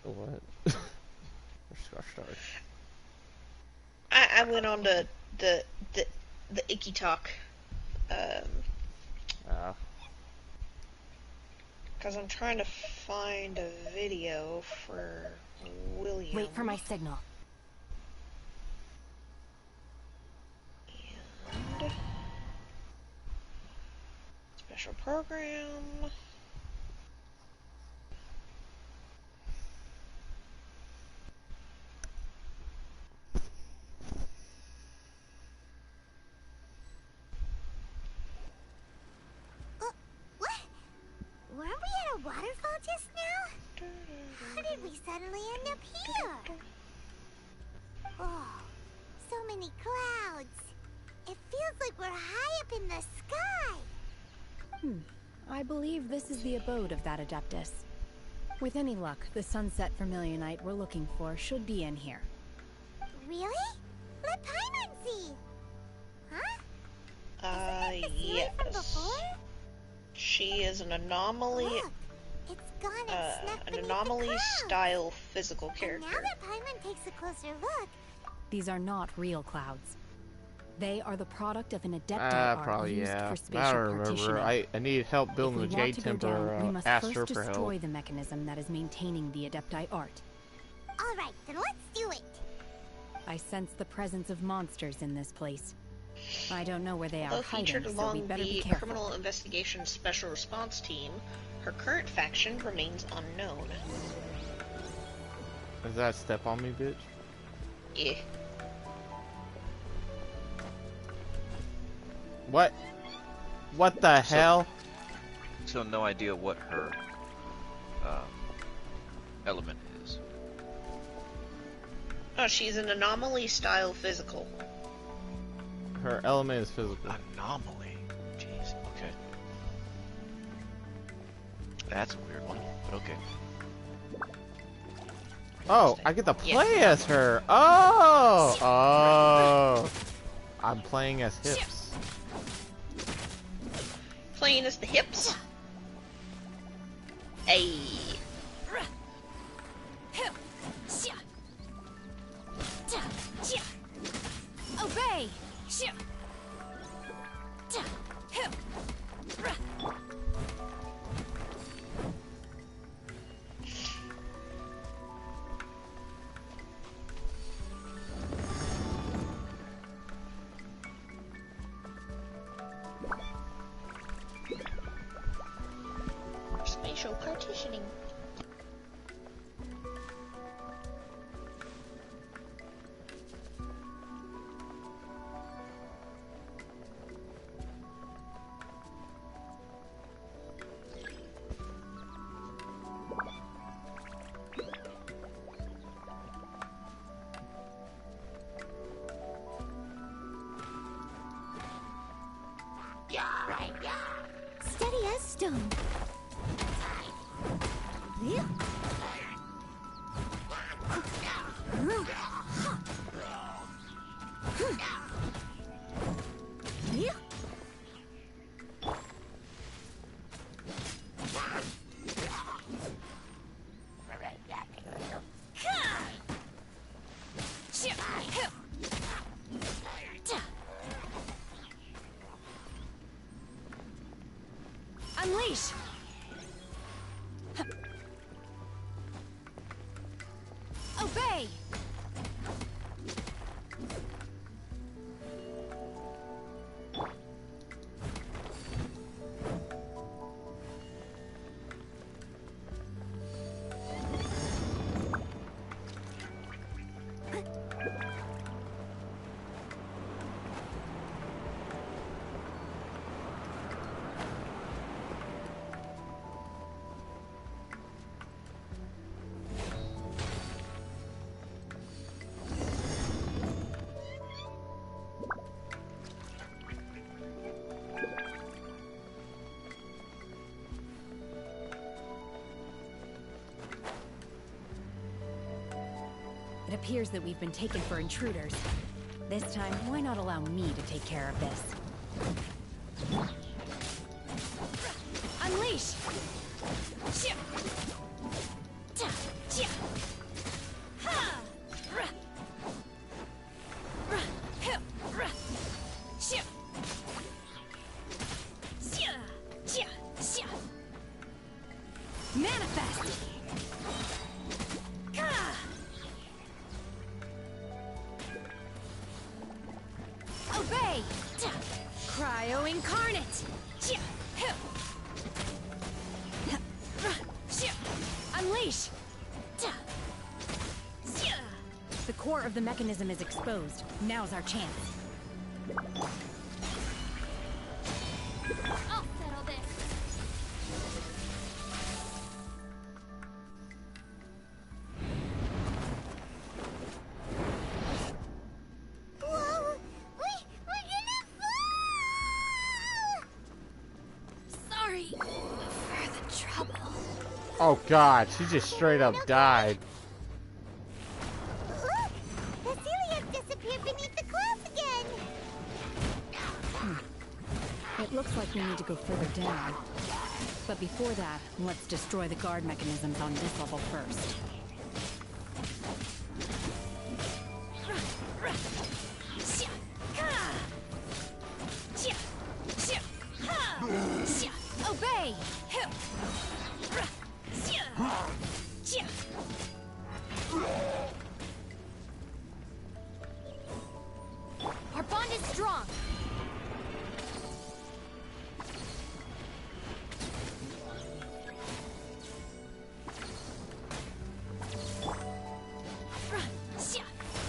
What? I went on to the Icky Talk. Because I'm trying to find a video for William. Wait for my signal. And special program. What? Weren't we at a waterfall just now? How did we suddenly end up here? Oh, so many clouds. It feels like we're high up in the sky. I believe this is the abode of that Adeptus. With any luck, the sunset Vermilionite we're looking for should be in here. Really? Let Paimon see. Huh? Yes. From before? She is an anomaly. Look, it's gone and snuck An beneath anomaly the clouds. style physical And character. now that Paimon takes a closer look, These are not real clouds. They are the product of an Adepti art probably, used yeah. for spatial I remember. partitioning. I need help building the If we want Jade to go Temple. down, we must Ask her first for destroy help. the mechanism that is maintaining the Adepti art. alright, then let's do it. I sense the presence of monsters in this place. I don't know where they are Although hiding, featured so we along better be the careful. Criminal Investigation Special Response Team, her current faction remains unknown. Is that step on me, bitch? Yeah. What? What the hell? So no idea what her element is. Oh, she's an anomaly style physical. Her element is physical. Anomaly. Jeez. Okay. That's a weird one, but okay. Oh, I get to play as her. Oh, oh. I'm playing as hips. Playing as the hips. Hey. Obey! kidding. Steady as stone. Unleash! Obey! It appears that we've been taken for intruders. This time, why not allow me to take care of this? Unleash! Manifest! Obey! Cryo incarnate! Unleash! The core of the mechanism is exposed. Now's our chance. I'll settle this. Whoa! We're gonna fall! Sorry for the trouble. Oh god, she just straight up died. Look! The Celia disappeared beneath the clouds again! It looks like we need to go further down. But before that, let's destroy the guard mechanisms on this level first. Obey! Our bond is strong.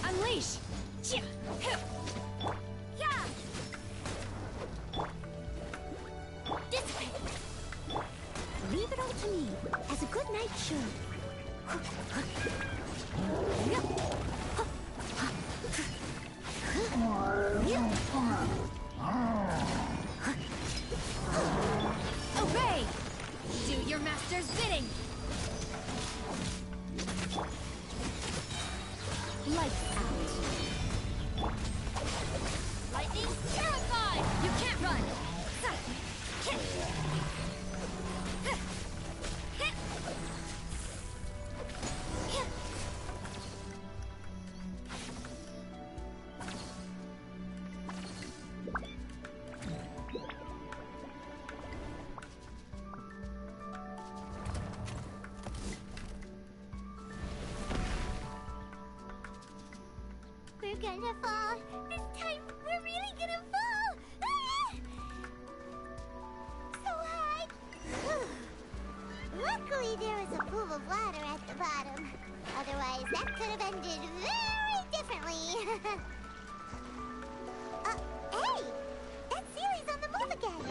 Unleash! Dissipate! Leave it all to me, as a good knight should. Obey! Do your master's bidding! Lights out. Lightning terrified! You can't run! We're gonna fall. This time, we're really gonna fall. Ah! So high. Luckily, there water at the bottom. Otherwise, that could have ended very differently. Hey! That Sealy's on the move again.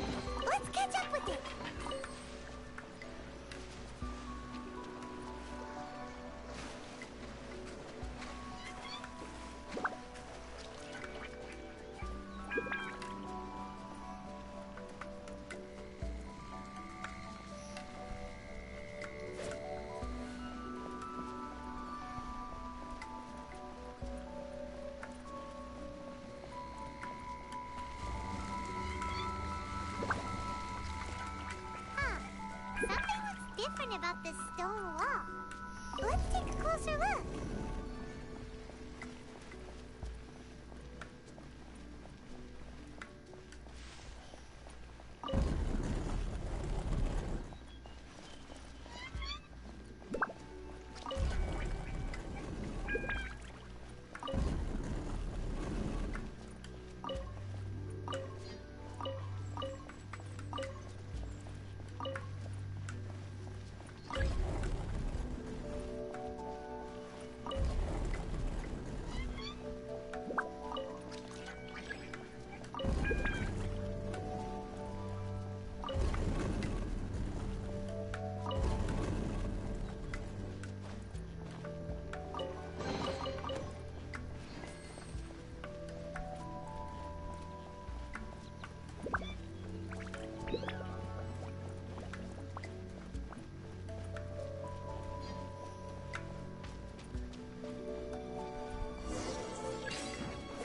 Let's catch up with it. Something looks different about this stone wall. Let's take a closer look.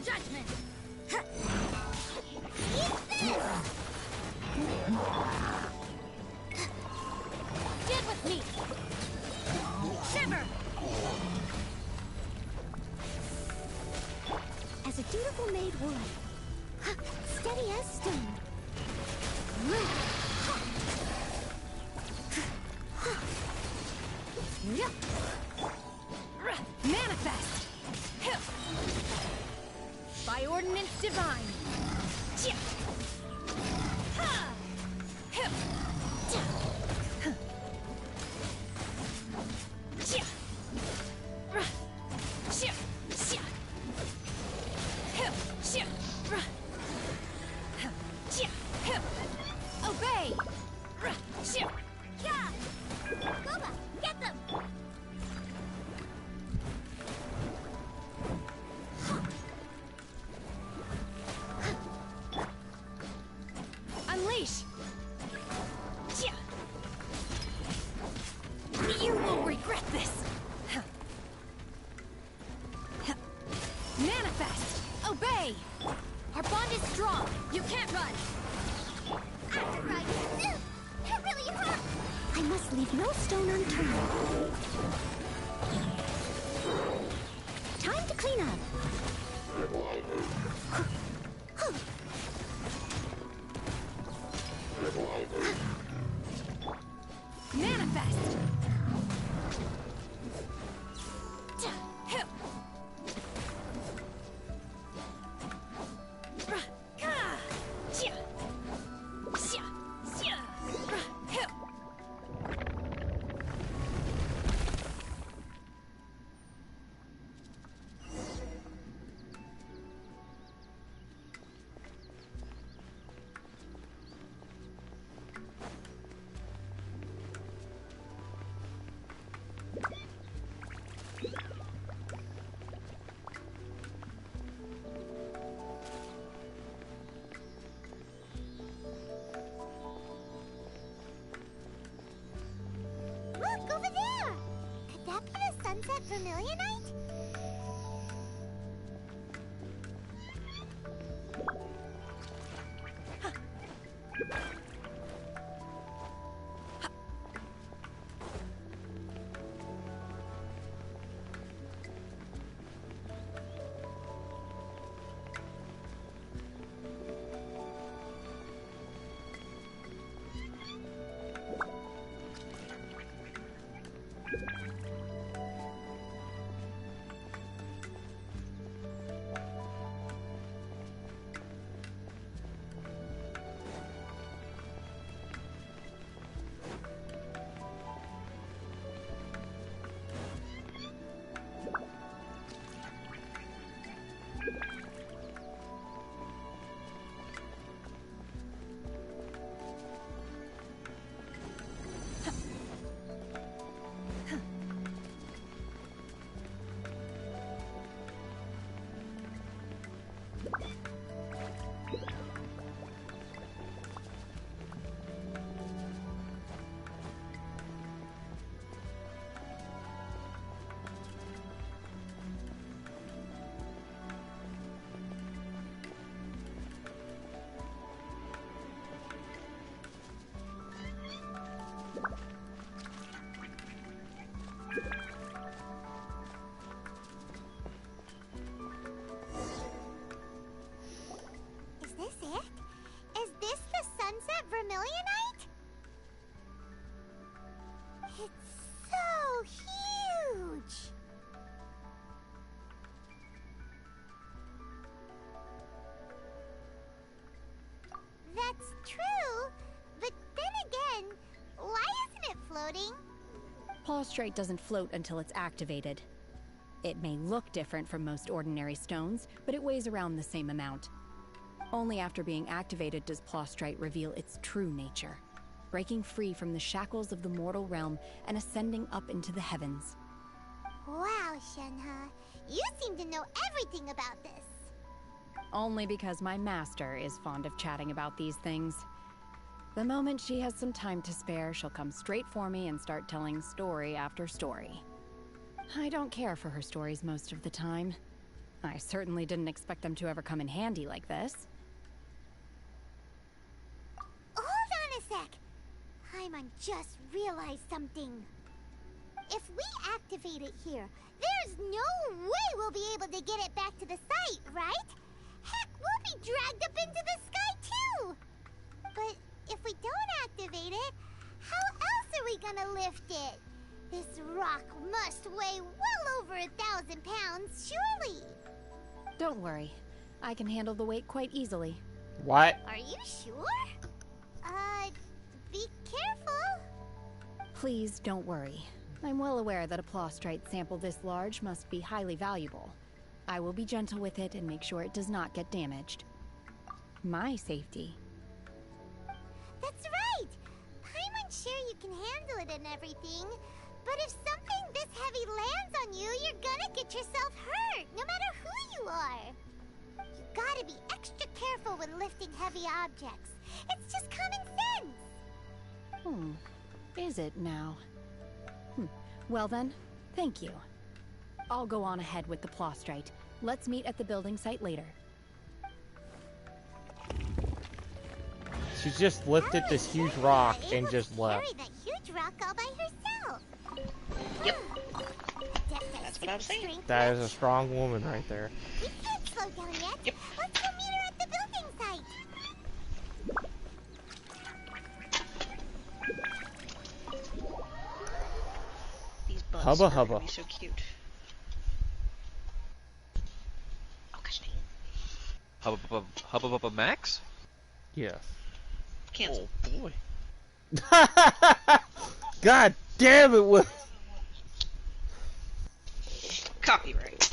Judgment! Stand with me! Shiver! As a dutiful maid would. Steady as stone. Manifest! By ordinance divine! Obey! Goba, get them! Unleash! You will regret this! Manifest! Obey! Our bond is strong! You can't run! That's right! That really hurt! I must leave no stone unturned. Time to clean up. Manifest! Look, over there! Could that be the Sunset Vermilion Night? It's so huge! That's true, but then again, why isn't it floating? Plaustrite doesn't float until it's activated. It may look different from most ordinary stones, but it weighs around the same amount. Only after being activated does Plaustrite reveal its true nature, breaking free from the shackles of the mortal realm and ascending up into the heavens. Wow, Shenhe, you seem to know everything about this. Only because my master is fond of chatting about these things. The moment she has some time to spare, she'll come straight for me and start telling story after story. I don't care for her stories most of the time. I certainly didn't expect them to ever come in handy like this. Hold on a sec. Paimon just realized something. If we activate it here, there's no way we'll be able to get it back to the site, right? Heck, we'll be dragged up into the sky too! But if we don't activate it, how else are we gonna lift it? This rock must weigh well over 1,000 pounds, surely! Don't worry. I can handle the weight quite easily. What? Are you sure? Be careful! Please don't worry. I'm well aware that a plaustrite sample this large must be highly valuable. I will be gentle with it and make sure it does not get damaged. My safety. That's right! Paimon's sure you can handle it and everything, but if something this heavy lands on you, you're gonna get yourself hurt, no matter who you are. You gotta be extra careful when lifting heavy objects. It's just common sense. Is it now? Well then, thank you. I'll go on ahead with the plaustrite. Let's meet at the building site later. She just lifted this huge rock and just left. Carry that huge rock all by herself. Yep. That's what I was saying. That is a strong woman right there. We can't slow down yet. Yep. Let's go meet her at the building site. These bugs Hubba are hubba. gonna be so cute. Oh gosh, dang. Hubba Bubba Max? Yes. Cancel. Oh boy. God damn it, Will. Copyright.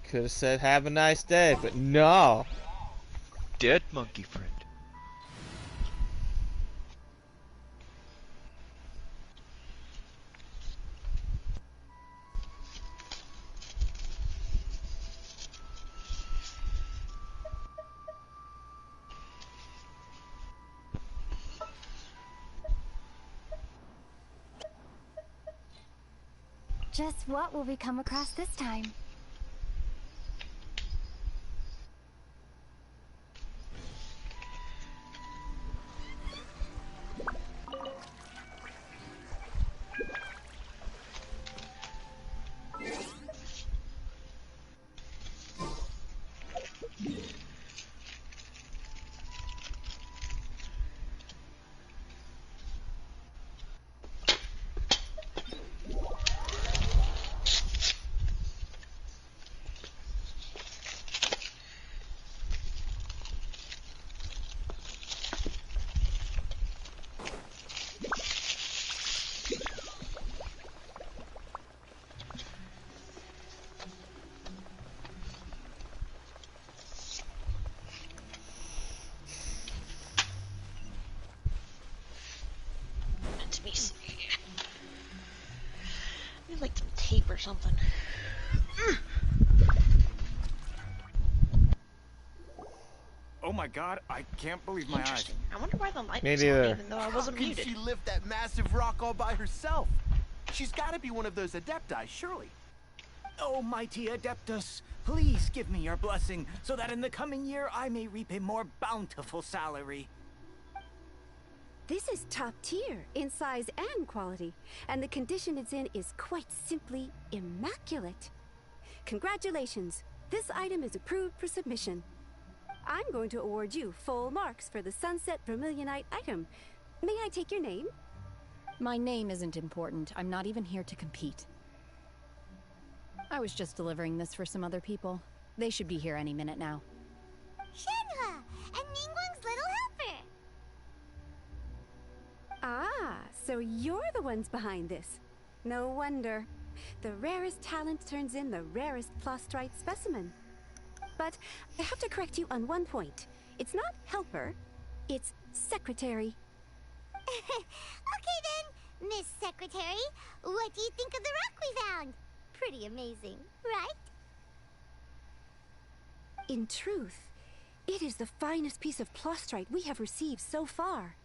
Could have said have a nice day, but no. Dead monkey friend. Just what will we come across this time? Let me see. Maybe like some tape or something. Oh my god, I can't believe my eyes. Interesting. I wonder why the light Me was on neither. even though I wasn't How can muted. she lift that massive rock all by herself? She's got to be one of those adepti, surely. Oh, mighty Adeptus, please give me your blessing so that in the coming year I may reap a more bountiful salary. This is top tier in size and quality, and the condition it's in is quite simply immaculate. Congratulations. This item is approved for submission. I'm going to award you full marks for the Sunset Vermilionite item. May I take your name? My name isn't important. I'm not even here to compete. I was just delivering this for some other people. They should be here any minute now. Shenhe, and Ningguang's little helper. Ah, so you're the ones behind this. No wonder. The rarest talent turns in the rarest Plostrite specimen. But I have to correct you on one point. It's not helper, it's secretary. Okay then, Miss Secretary, what do you think of the rock we found? Pretty amazing, right? In truth, it is the finest piece of Plostrite we have received so far.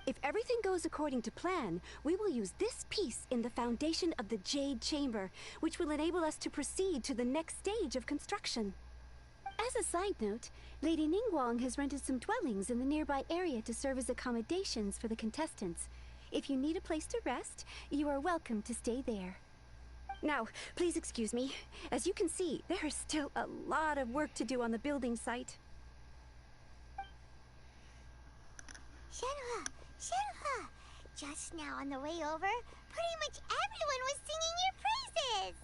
If everything goes according to plan, we will use this piece in the foundation of the Jade Chamber, which will enable us to proceed to the next stage of construction. As a side note, Lady Ningguang has rented some dwellings in the nearby area to serve as accommodations for the contestants. If you need a place to rest, you are welcome to stay there. Now, please excuse me. As you can see, there is still a lot of work to do on the building site. Shenhe, Shenhe! Just now on the way over, pretty much everyone was singing your praises!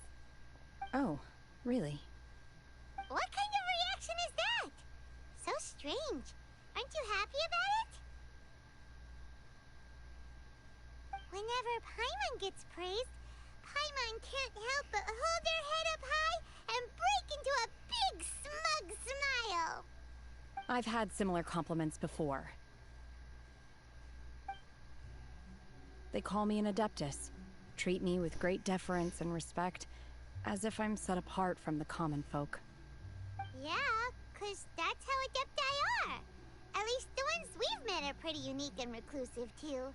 Oh, really? What kind of reaction is that? So strange. Aren't you happy about it? Whenever Paimon gets praised, Paimon can't help but hold her head up high and break into a big smug smile. I've had similar compliments before. They call me an Adeptus, treat me with great deference and respect, as if I'm set apart from the common folk. Yeah, 'cause that's how Adepti are. At least the ones we've met are pretty unique and reclusive, too.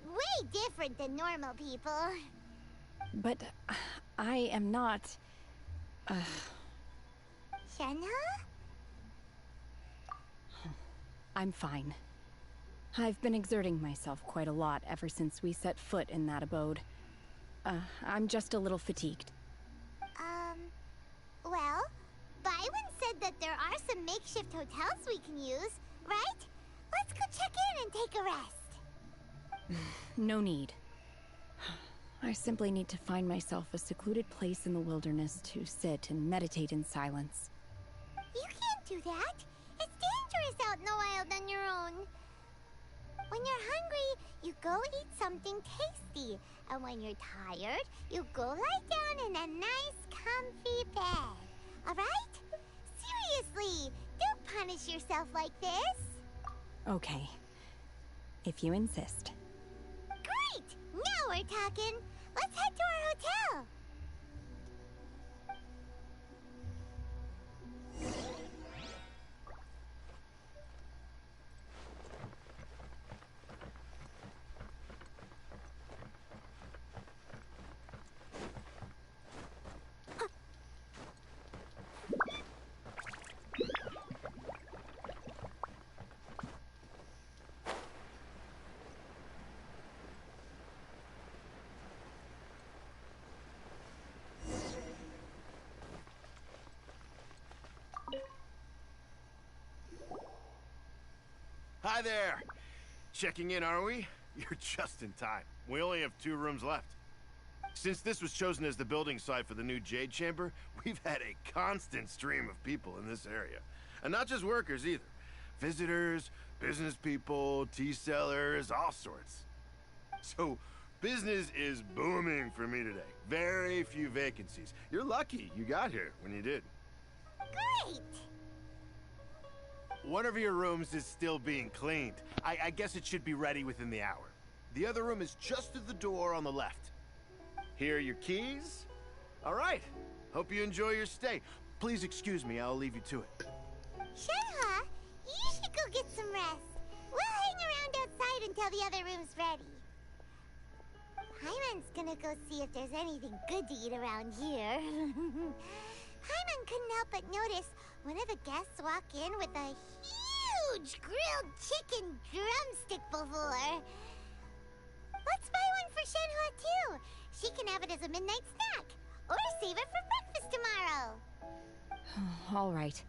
Way different than normal people. But I am not... Shenhe? I'm fine. I've been exerting myself quite a lot ever since we set foot in that abode. I'm just a little fatigued. Well, Byron said that there are some makeshift hotels we can use, right? Let's go check in and take a rest. No need. I simply need to find myself a secluded place in the wilderness to sit and meditate in silence. You can't do that. It's dangerous out in the wild on your own. When you're hungry, you go eat something tasty. And when you're tired, you go lie down in a nice, comfy bed. Alright? Seriously, don't punish yourself like this. Okay. If you insist. Great! Now we're talking. Let's head to our hotel. Hi there! Checking in, are we? You're just in time. We only have 2 rooms left. Since this was chosen as the building site for the new Jade Chamber, we've had a constant stream of people in this area. And not just workers, either. Visitors, business people, tea sellers, all sorts. So, business is booming for me today. Very few vacancies. You're lucky you got here when you did. Great! One of your rooms is still being cleaned. I guess it should be ready within the hour. The other room is just at the door on the left. Here are your keys. All right. Hope you enjoy your stay. Please excuse me, I'll leave you to it. Shenhe, you should go get some rest. We'll hang around outside until the other room's ready. Paimon's gonna go see if there's anything good to eat around here. Paimon couldn't help but notice one of the guests walk in with a huge grilled chicken drumstick before. Let's buy one for Shenhe too. She can have it as a midnight snack, or save it for breakfast tomorrow. All right.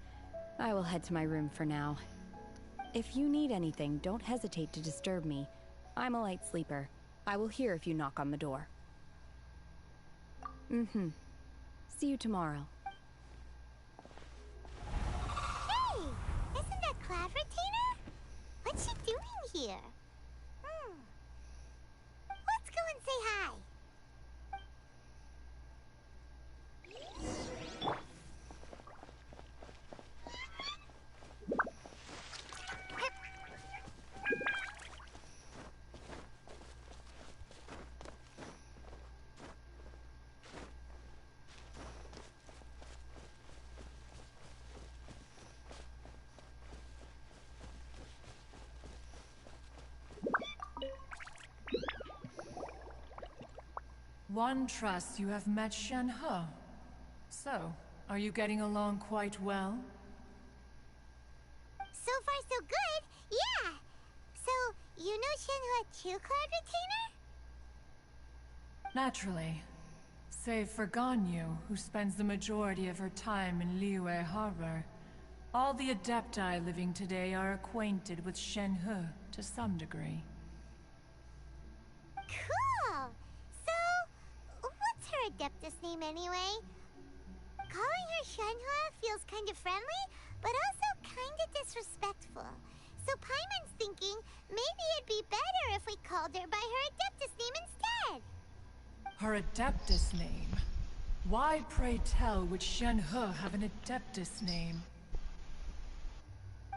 I will head to my room for now. If you need anything, don't hesitate to disturb me. I'm a light sleeper. I will hear if you knock on the door. Mm-hmm. See you tomorrow. Hey! Isn't that Cloud Retainer? What's she doing here? Let's go and say hi. One trusts you have met Shen-He. So, are you getting along quite well? So far, so good. Yeah. So, you know Shen-He too, Cloud Retainer? Naturally. Save for Ganyu, who spends the majority of her time in Liyue Harbor. All the Adepti living today are acquainted with Shen-He to some degree. Cool. So, what's her Adeptus name anyway? Calling her Shen-He feels kind of friendly, but also kind of disrespectful. So Paimon's thinking maybe it'd be better if we called her by her Adeptus name instead. Her Adeptus name? Why, pray tell, would Shen-He have an Adeptus name?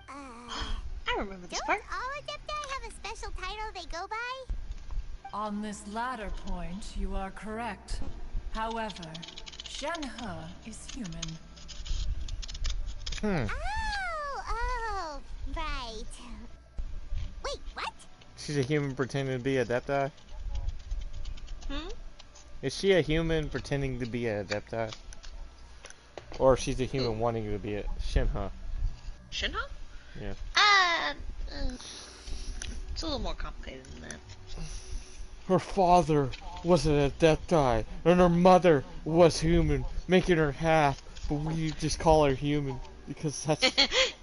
I remember this Don't part. all Adepti have a special title they go by? On this latter point, you are correct. However, Shen-He is human. Oh, right. Wait, what? She's a human pretending to be Adepti? Hmm? Is she a human pretending to be an Adepti? Or she's a human wanting to be a Shen-He? Shen-He? Yeah. It's a little more complicated than that. Her father was an Adepti, and her mother was human, making her half, but we just call her human, because that's...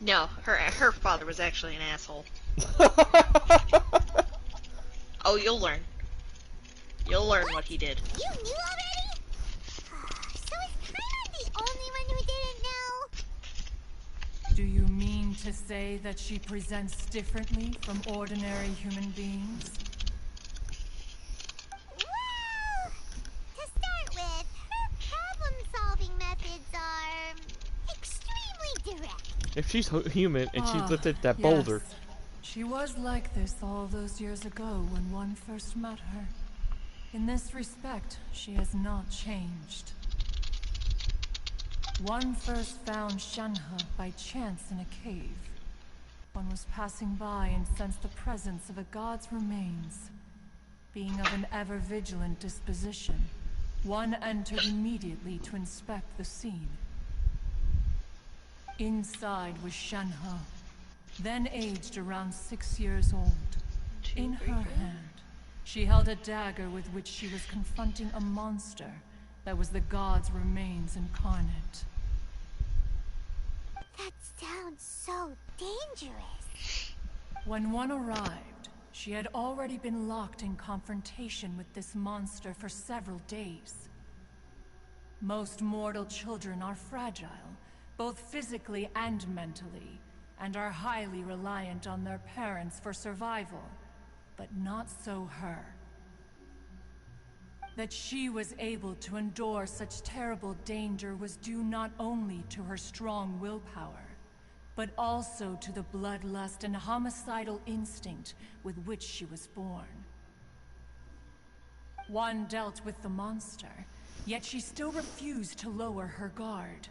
No, her father was actually an asshole. Oh, you'll learn. You'll learn what he did. You knew already? So is Paimon the only one who didn't know? Do you mean to say that she presents differently from ordinary human beings? Well, to start with, her problem-solving methods are extremely direct. If she's human and she lifted that yes. boulder... She was like this all those years ago when one first met her. In this respect, she has not changed. One first found Shen-He by chance in a cave. One was passing by and sensed the presence of a god's remains. Being of an ever-vigilant disposition, one entered immediately to inspect the scene. Inside was Shen-He, then aged around 6 years old. In her hand, she held a dagger with which she was confronting a monster that was the god's remains incarnate. That sounds so dangerous. When one arrived, she had already been locked in confrontation with this monster for several days. Most mortal children are fragile, both physically and mentally, and are highly reliant on their parents for survival. But not so her. That she was able to endure such terrible danger was due not only to her strong willpower, but also to the bloodlust and homicidal instinct with which she was born. One dealt with the monster, yet she still refused to lower her guard.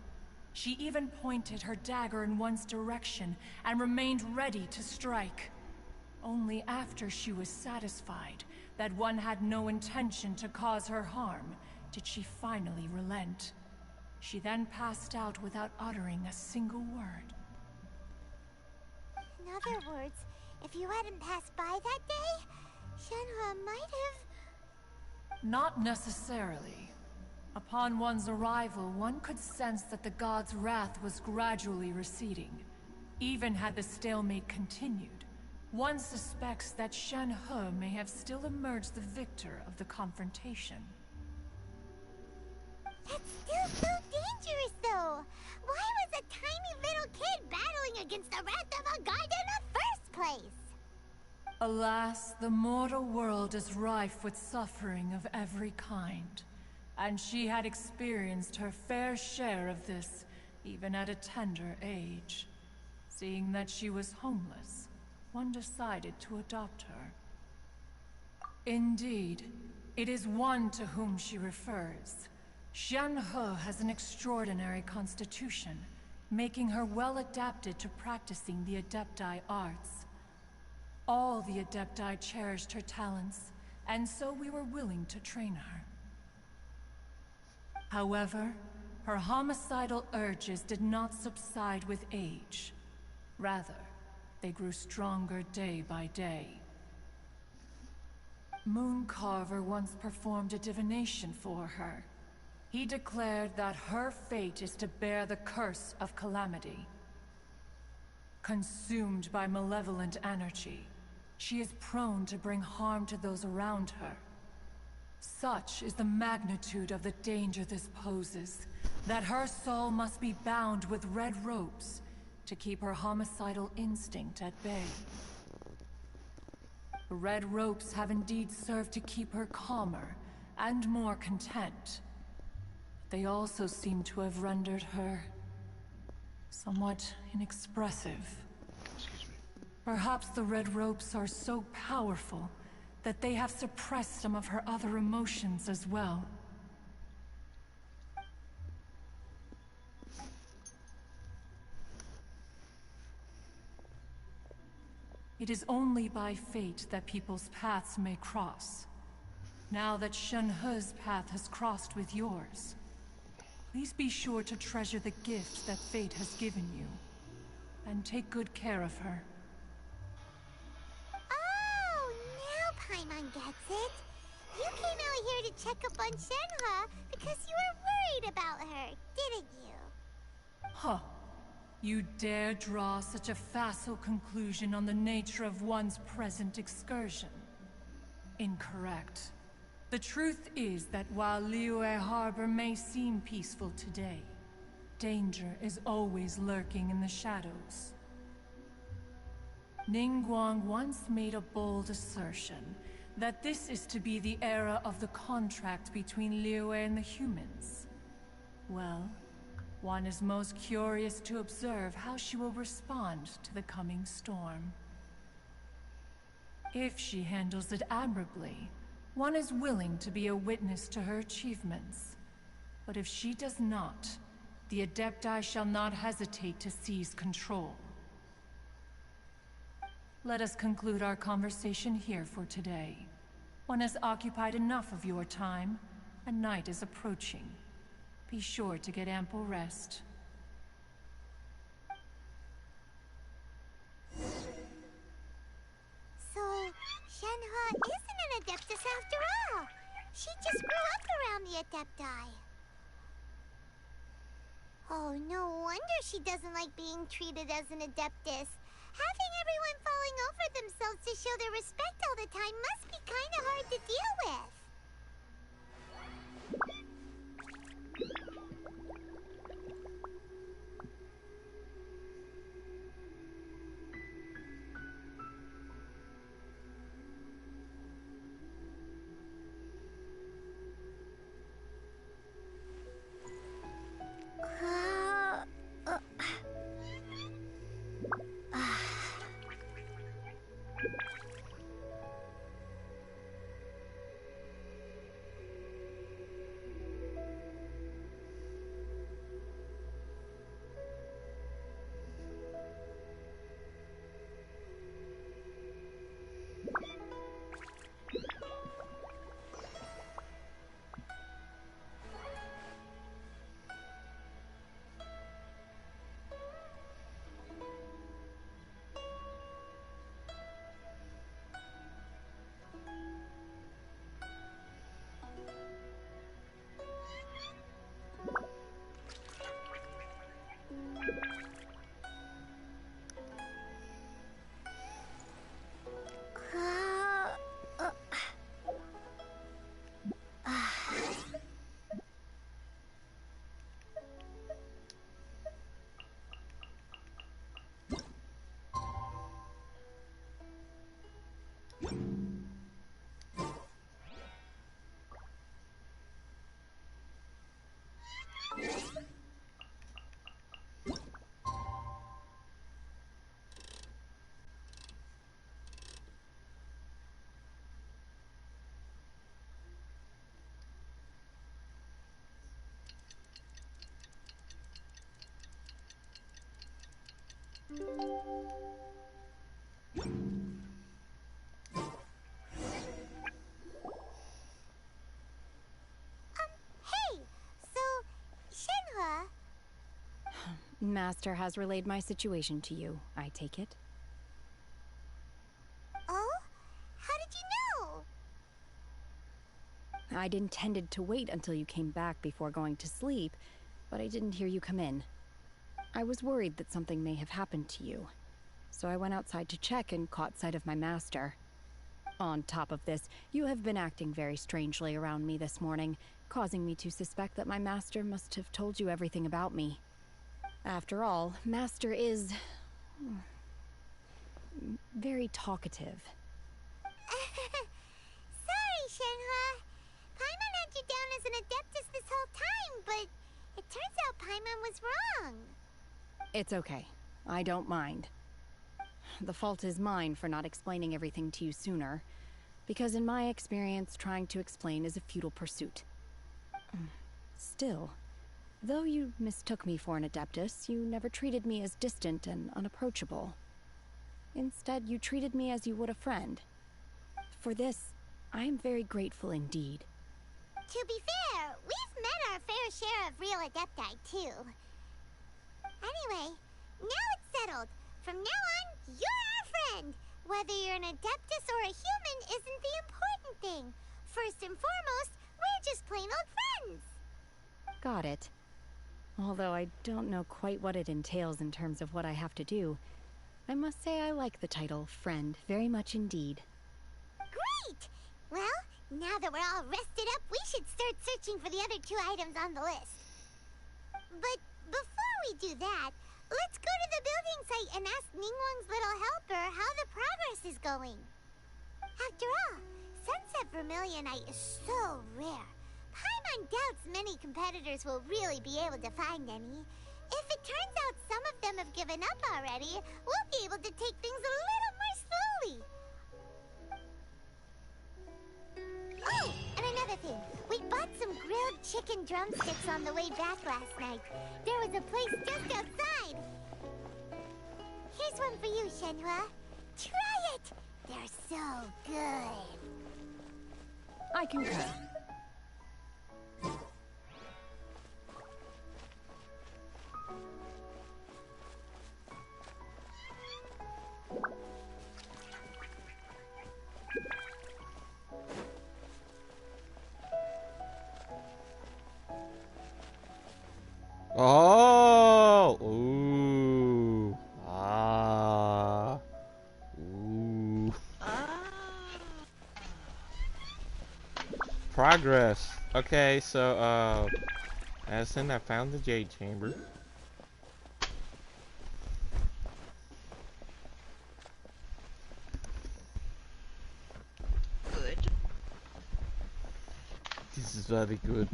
She even pointed her dagger in one's direction and remained ready to strike. Only after she was satisfied that one had no intention to cause her harm did she finally relent. She then passed out without uttering a single word. In other words, if you hadn't passed by that day, Shen-He might have... Not necessarily. Upon one's arrival, one could sense that the god's wrath was gradually receding. Even had the stalemate continued, one suspects that Shen He may have still emerged the victor of the confrontation. That's still so dangerous, though. Why was a tiny little kid battling against the wrath of a god in the first place? Alas, the mortal world is rife with suffering of every kind. And she had experienced her fair share of this, even at a tender age. Seeing that she was homeless, one decided to adopt her. Indeed, it is one to whom she refers. Shen He has an extraordinary constitution, making her well adapted to practicing the Adepti arts. All the Adepti cherished her talents, and so we were willing to train her. However, her homicidal urges did not subside with age. Rather, they grew stronger day by day. Mooncarver once performed a divination for her. He declared that her fate is to bear the curse of calamity. Consumed by malevolent energy, she is prone to bring harm to those around her. Such is the magnitude of the danger this poses, that her soul must be bound with red ropes to keep her homicidal instinct at bay. The red ropes have indeed served to keep her calmer and more content. They also seem to have rendered her somewhat inexpressive. Perhaps the red ropes are so powerful that they have suppressed some of her other emotions as well. It is only by fate that people's paths may cross. Now that Shen He's path has crossed with yours, please be sure to treasure the gift that fate has given you, and take good care of her. Oh, now Paimon gets it. You came out here to check up on Shenhe because you were worried about her, didn't you? Huh. You dare draw such a facile conclusion on the nature of one's present excursion? Incorrect. The truth is that while Liyue Harbor may seem peaceful today, danger is always lurking in the shadows. Ningguang once made a bold assertion that this is to be the era of the contract between Liyue and the humans. Well, one is most curious to observe how she will respond to the coming storm. If she handles it admirably, one is willing to be a witness to her achievements. But if she does not, the Adepti shall not hesitate to seize control. Let us conclude our conversation here for today. One has occupied enough of your time, and night is approaching. Be sure to get ample rest. So, Shenhe isn't an Adeptus after all. She just grew up around the Adepti. Oh, no wonder she doesn't like being treated as an Adeptus. Having everyone falling over themselves to show their respect all the time must be kind of hard to deal with. Hey! So, Shenhua... Master has relayed my situation to you, I take it. Oh? How did you know? I'd intended to wait until you came back before going to sleep, but I didn't hear you come in. I was worried that something may have happened to you, so I went outside to check and caught sight of my master. On top of this, you have been acting very strangely around me this morning, causing me to suspect that my master must have told you everything about me. After all, Master is... very talkative. Sorry, Shenhua. Paimon had you down as an adeptus this whole time, but it turns out Paimon was wrong. It's okay. I don't mind. The fault is mine for not explaining everything to you sooner, because in my experience, trying to explain is a futile pursuit. Still, though you mistook me for an adeptus, you never treated me as distant and unapproachable. Instead, you treated me as you would a friend. For this, I am very grateful indeed. To be fair, we've met our fair share of real adepti, too. Anyway, now it's settled. From now on, you're our friend. Whether you're an adeptus or a human isn't the important thing. First and foremost, we're just plain old friends. Got it. Although I don't know quite what it entails in terms of what I have to do, I must say I like the title friend very much indeed. Great! Well, now that we're all rested up, we should start searching for the other 2 items on the list. But before we do that, let's go to the building site and ask Ningguang's little helper how the progress is going. After all, Sunset Vermilionite is so rare. Paimon doubts many competitors will really be able to find any. If it turns out some of them have given up already, we'll be able to take things a little more slowly. Oh, and another thing. We bought some grilled chicken drumsticks on the way back last night. There was a place just outside. Here's one for you, Shenhua. Try it! They're so good. I concur. Oh! Ooh. Ah. Ooh. Progress. Okay, so, Addison, I found the Jade Chamber. Good. This is very good.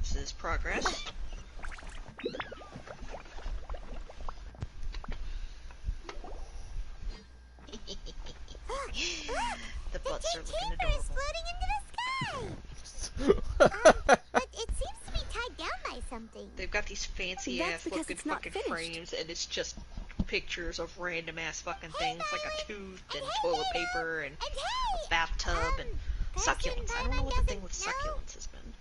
This is progress. The butts are looking adorable. Is floating into the sky. But it seems to be tied down by something. They've got these fancy ass looking fucking frames, and it's just pictures of random ass fucking things like a tooth and toilet paper and a bathtub and succulents. I don't know what the thing with succulents has been.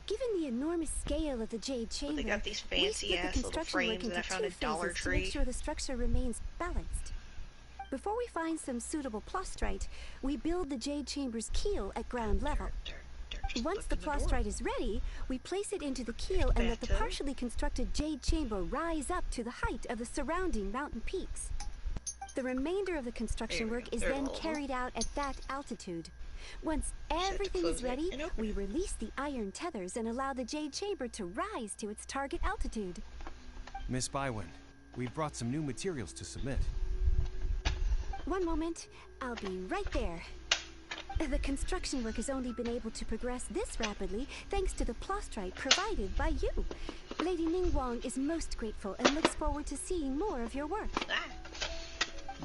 Given the enormous scale of the Jade Chamber, They got these we fancy split the ass little construction work frames that into I found 2 at Dollar phases to make Tree. sure the structure remains balanced. Before we find some suitable plastrite, we build the Jade Chamber's keel at ground level. Once the plastrite is ready, we place it into the keel and let the partially constructed Jade Chamber rise up to the height of the surrounding mountain peaks. The remainder of the construction work is then carried out at that altitude. Once everything is ready, we release the iron tethers and allow the Jade Chamber to rise to its target altitude. Miss Bywen, we've brought some new materials to submit. One moment, I'll be right there. The construction work has only been able to progress this rapidly thanks to the plastrite provided by you. Lady Ningguang is most grateful and looks forward to seeing more of your work.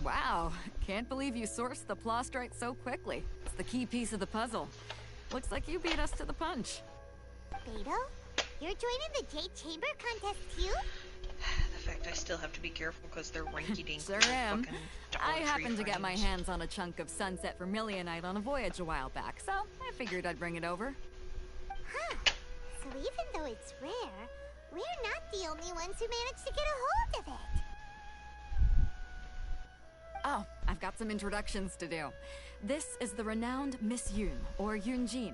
Wow, can't believe you sourced the plastrite so quickly. It's the key piece of the puzzle. Looks like you beat us to the punch. Beto, you're joining the Jade Chamber contest too? The fact I still have to be careful because they're rinky-dink. Sure am. I happened to get my hands on a chunk of sunset vermilionite on a voyage a while back, so I figured I'd bring it over. Huh. So even though it's rare, we're not the only ones who managed to get a hold of it. Oh, I've got some introductions to do. This is the renowned Miss Yoon, or Yoonjin,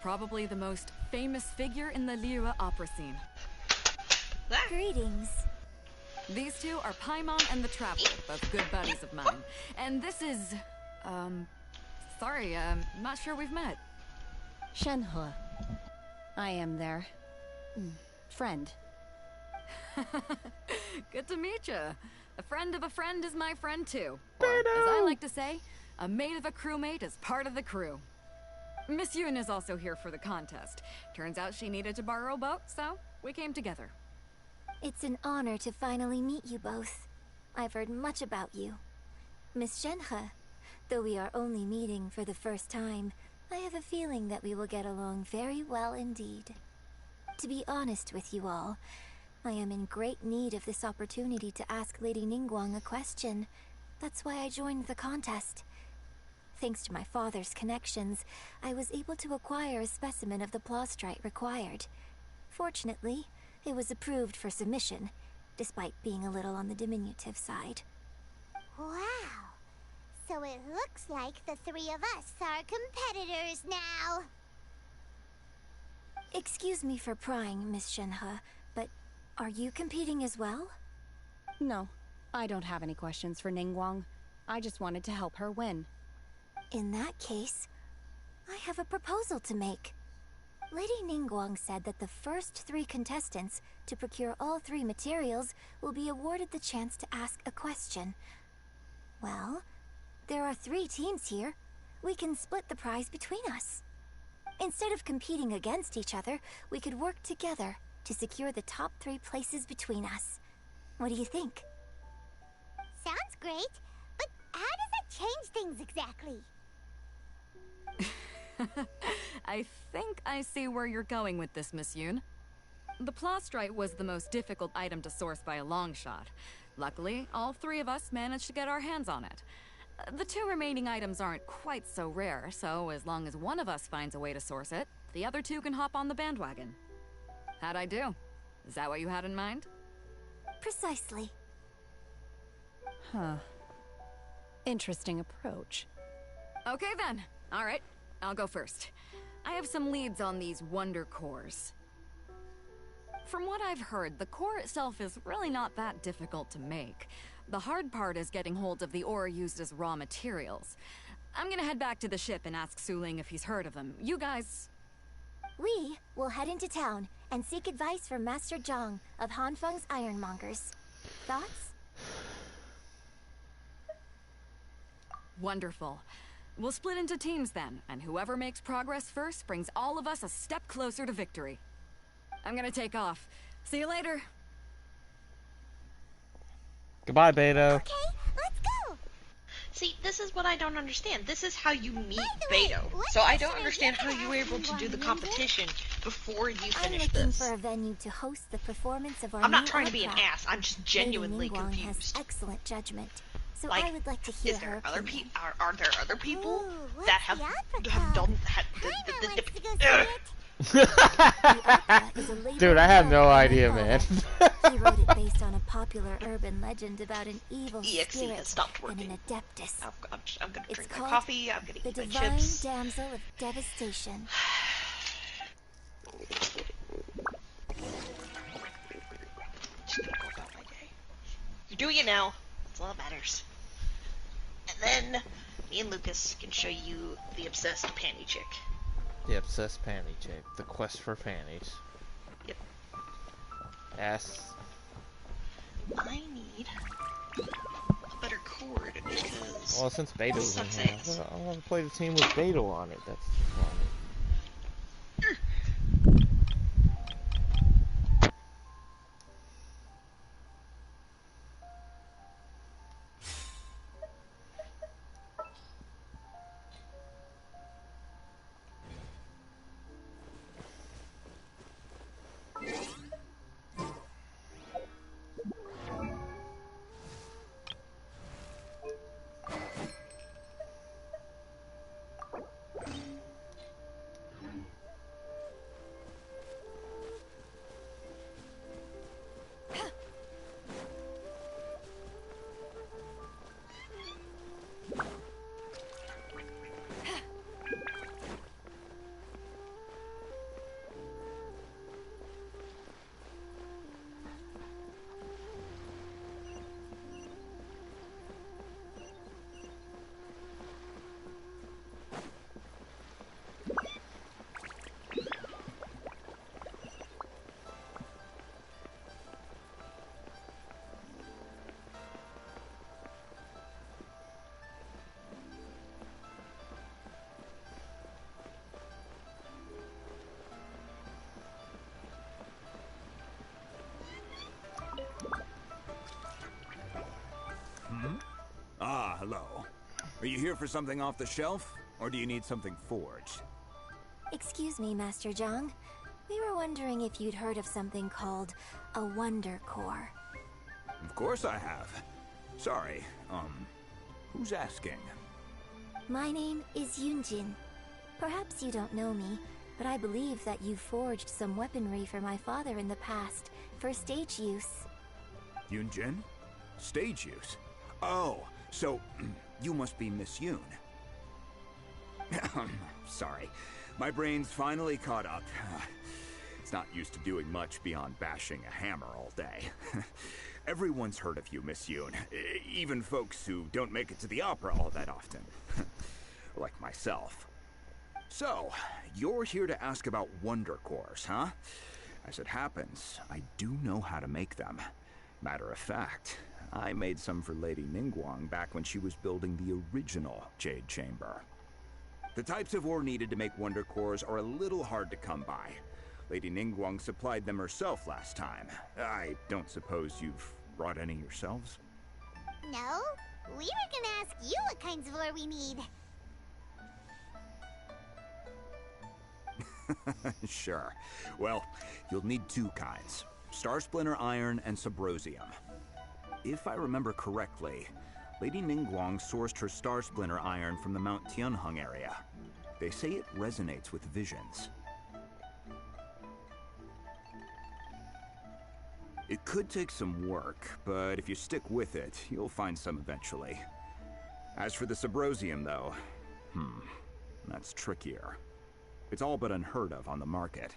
probably the most famous figure in the Liyue opera scene. Greetings. These two are Paimon and the Traveler, both good buddies of mine. And this is... sorry, not sure we've met. Shenhe. I am their... friend. Good to meet you. A friend of a friend is my friend too. Or, as I like to say, a mate of a crewmate is part of the crew. Miss Yoon is also here for the contest. Turns out she needed to borrow a boat, so we came together. It's an honor to finally meet you both. I've heard much about you. Miss Shenhe, though we are only meeting for the first time, I have a feeling that we will get along very well indeed. To be honest with you all, I am in great need of this opportunity to ask Lady Ningguang a question. That's why I joined the contest. Thanks to my father's connections, I was able to acquire a specimen of the plastrite required. Fortunately, it was approved for submission, despite being a little on the diminutive side. Wow! So it looks like the three of us are competitors now! Excuse me for prying, Miss Shenhe, but are you competing as well? No, I don't have any questions for Ningguang. I just wanted to help her win. In that case, I have a proposal to make. Lady Ningguang said that the first 3 contestants to procure all 3 materials will be awarded the chance to ask a question. Well, there are 3 teams here. We can split the prize between us. Instead of competing against each other, we could work together to secure the top 3 places between us. What do you think? Sounds great, but how does that change things exactly? I think I see where you're going with this, Miss Yoon. The plastrite was the most difficult item to source by a long shot. Luckily, all 3 of us managed to get our hands on it. The 2 remaining items aren't quite so rare, so as long as one of us finds a way to source it, the other 2 can hop on the bandwagon. How'd I do? Is that what you had in mind? Precisely. Huh. Interesting approach. Okay then. Alright, I'll go first. I have some leads on these wonder cores. From what I've heard, the core itself is really not that difficult to make. The hard part is getting hold of the ore used as raw materials. I'm gonna head back to the ship and ask Suling if he's heard of them. You guys... We will head into town and seek advice from Master Zhang of Hanfeng's Ironmongers. Thoughts? Wonderful. We'll split into teams then, and whoever makes progress first brings all of us a step closer to victory. I'm gonna take off. See you later. Goodbye, Beto. Okay, let's go! See, this is what I don't understand. This is how you meet Beto. So I don't understand how you were able to do the competition before you finish I'm looking this. for a venue to host the performance of our I'm not new trying to be an opera. ass. I'm just genuinely Lady Ningguang confused. has excellent judgment, so Like, I would like to hear is there her other opinion. are there other people Ooh, that have done Dude, I have no idea, man. He wrote it based on a popular urban legend about an evil EXE spirit has stopped and working. an adeptus. I'm gonna It's drink my called coffee. I'm gonna The eat my Divine chips. Damsel of Devastation. Just gonna go about my day. You're doing it now. That's all that matters. And then me and Lucas can show you the obsessed panty chick. The obsessed panty chick. The quest for panties. Yep. Ass. I need a better cord because. Well, since Beto's in sucks here, ass. I want to play the team with Beto on it. That's funny. hello. Are you here for something off the shelf, or do you need something forged? Excuse me, Master Zhang. We were wondering if you'd heard of something called a Wonder Core. Of course I have. Sorry, who's asking? My name is Yunjin. Perhaps you don't know me, but I believe that you forged some weaponry for my father in the past, for stage use. Yunjin? Stage use? Oh, so you must be Miss Yoon. Sorry, my brain's finally caught up. It's not used to doing much beyond bashing a hammer all day. Everyone's heard of you, Miss Yoon. Even folks who don't make it to the opera all that often. Like myself. So, you're here to ask about Wonder Cores, huh? As it happens, I do know how to make them. Matter of fact, I made some for Lady Ningguang back when she was building the original Jade Chamber. The types of ore needed to make Wonder Cores are a little hard to come by. Lady Ningguang supplied them herself last time. I don't suppose you've brought any yourselves? No, we were gonna ask you what kinds of ore we need. Sure. Well, you'll need two kinds. Star Splinter Iron and Subrosium. If I remember correctly, Lady Ningguang sourced her Star Splinter Iron from the Mount Tianheng area. They say it resonates with visions. It could take some work, but if you stick with it, you'll find some eventually. As for the Subrosium, though, that's trickier. It's all but unheard of on the market.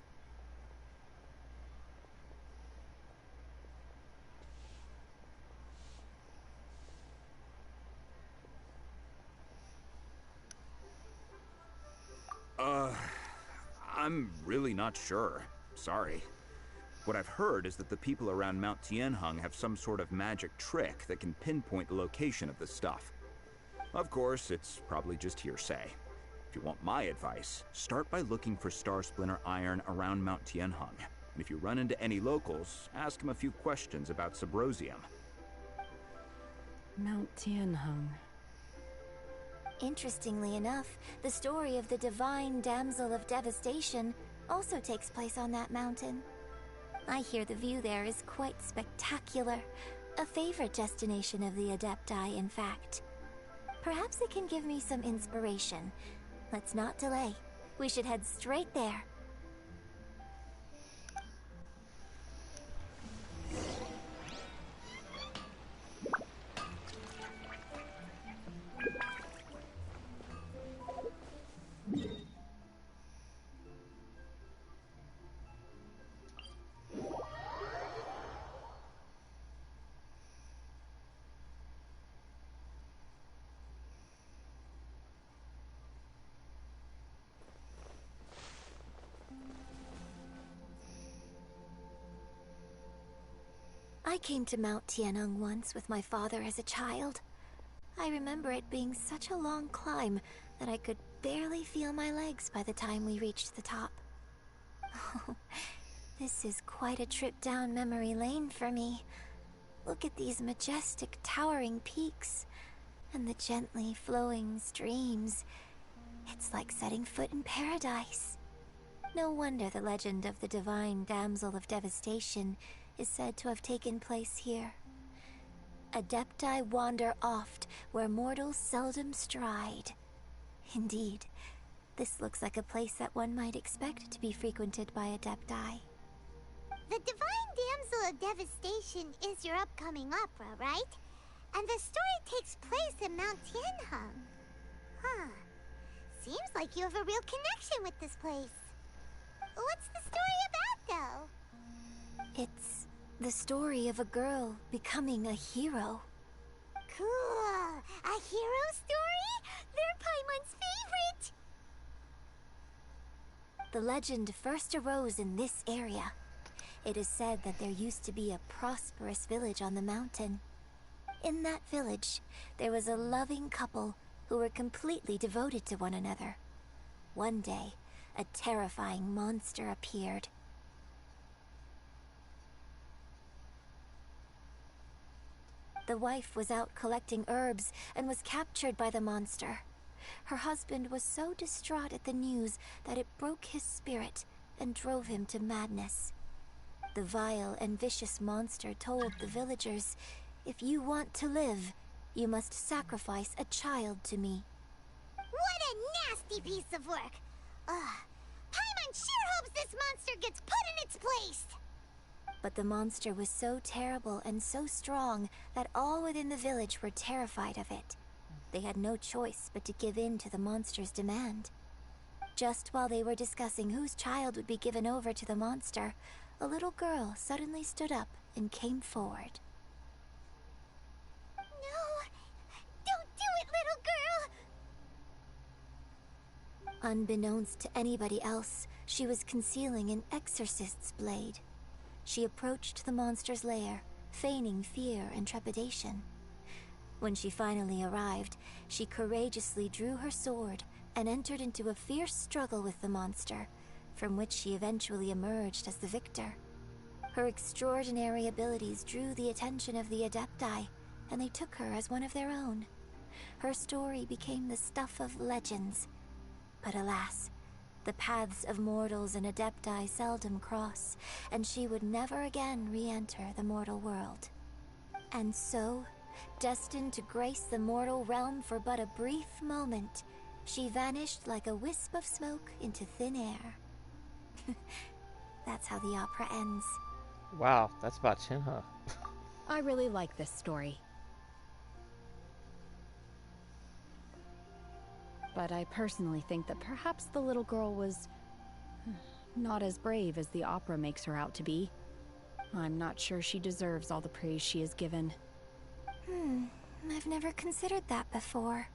I'm really not sure. Sorry. What I've heard is that the people around Mount Tianheng have some sort of magic trick that can pinpoint the location of the stuff. Of course, it's probably just hearsay. If you want my advice, start by looking for Star Splinter Iron around Mount Tianheng. And if you run into any locals, ask them a few questions about Subrosium. Mount Tianheng. Interestingly enough, the story of the divine damsel of devastation also takes place on that mountain. I hear the view there is quite spectacular. A favorite destination of the Adepti, in fact. Perhaps it can give me some inspiration. Let's not delay. We should head straight there. I came to Mount Tianheng once with my father as a child. I remember it being such a long climb that I could barely feel my legs by the time we reached the top. Oh, this is quite a trip down memory lane for me. Look at these majestic towering peaks and the gently flowing streams. It's like setting foot in paradise. No wonder the legend of the divine damsel of devastation is said to have taken place here. Adepti wander oft where mortals seldom stride. Indeed, this looks like a place that one might expect to be frequented by Adepti. The divine damsel of devastation is your upcoming opera, right? And the story takes place in Mount Tianheng. Huh. Seems like you have a real connection with this place. What's the story about, though? It's the story of a girl becoming a hero. Cool! A hero story? They're Paimon's favorite! The legend first arose in this area. It is said that there used to be a prosperous village on the mountain. In that village, there was a loving couple who were completely devoted to one another. One day, a terrifying monster appeared. The wife was out collecting herbs and was captured by the monster. Her husband was so distraught at the news that it broke his spirit and drove him to madness. The vile and vicious monster told the villagers, "If you want to live, you must sacrifice a child to me." What a nasty piece of work! Ugh. Paimon sure hopes this monster gets put in its place! But the monster was so terrible and so strong that all within the village were terrified of it. They had no choice but to give in to the monster's demand. Just while they were discussing whose child would be given over to the monster, a little girl suddenly stood up and came forward. No! Don't do it, little girl! Unbeknownst to anybody else, she was concealing an exorcist's blade. She approached the monster's lair, feigning fear and trepidation. When she finally arrived, she courageously drew her sword and entered into a fierce struggle with the monster, from which she eventually emerged as the victor. Her extraordinary abilities drew the attention of the Adepti, and they took her as one of their own. Her story became the stuff of legends. But alas, the paths of mortals and Adepti seldom cross, and she would never again re-enter the mortal world. And so, destined to grace the mortal realm for but a brief moment, she vanished like a wisp of smoke into thin air. That's how the opera ends. Wow, that's about Shinha. I really like this story. But I personally think that perhaps the little girl was not as brave as the opera makes her out to be. I'm not sure she deserves all the praise she is given. I've never considered that before.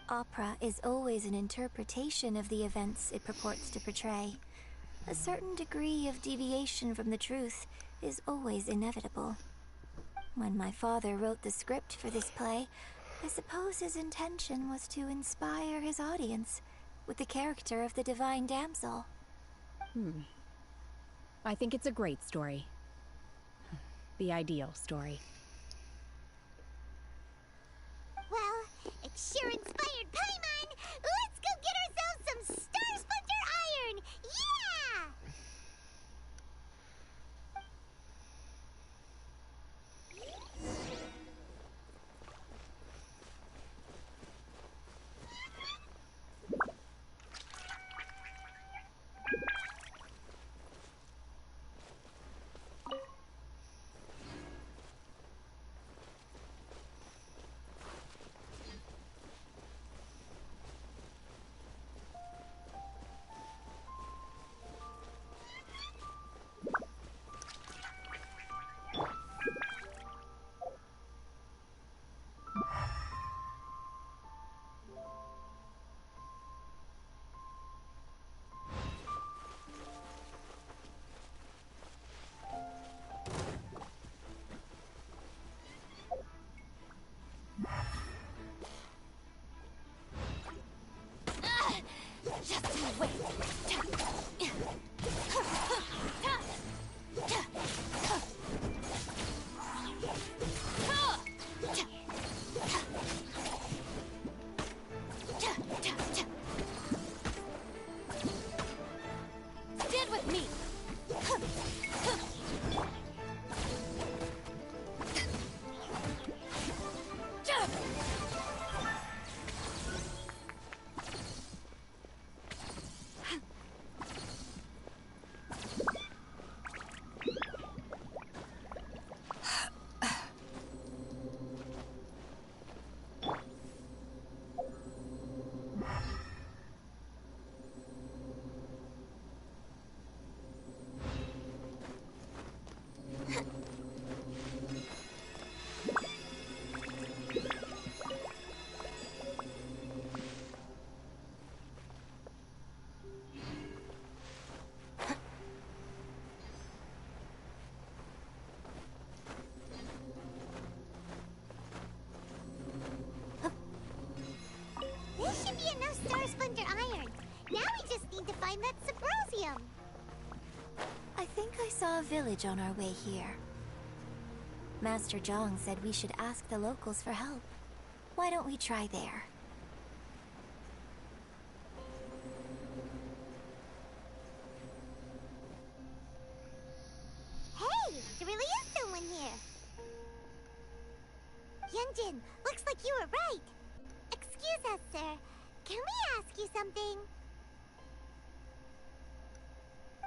Opera is always an interpretation of the events it purports to portray. A certain degree of deviation from the truth is always inevitable. When my father wrote the script for this play, I suppose his intention was to inspire his audience with the character of the divine damsel. I think it's a great story. The ideal story. Well, it sure inspired Paimon! Let's go get ourselves some Star Splinter Iron! Yeah! Just you wait. Stand with me. This should be enough Star Splinter Iron. Now we just need to find that Subrosium. I think I saw a village on our way here. Master Zhang said we should ask the locals for help. Why don't we try there? Hey, there really is someone here. Yunjin, looks like you were right. Excuse us, sir. Can we ask you something?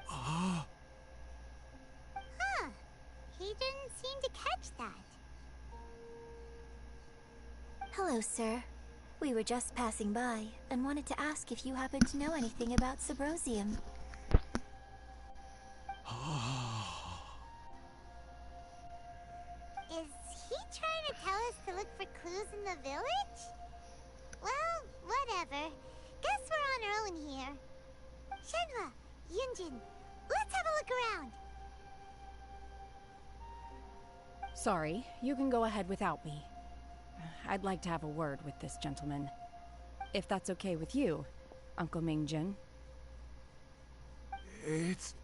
Huh. He didn't seem to catch that. Hello, sir. We were just passing by and wanted to ask if you happen to know anything about Subrosium. Is he trying to tell us to look for clues in the village? Well, whatever. Guess we're on our own here. Shenhua, Yunjin, let's have a look around. Sorry, you can go ahead without me. I'd like to have a word with this gentleman. If that's okay with you, Uncle Mingjin. It's...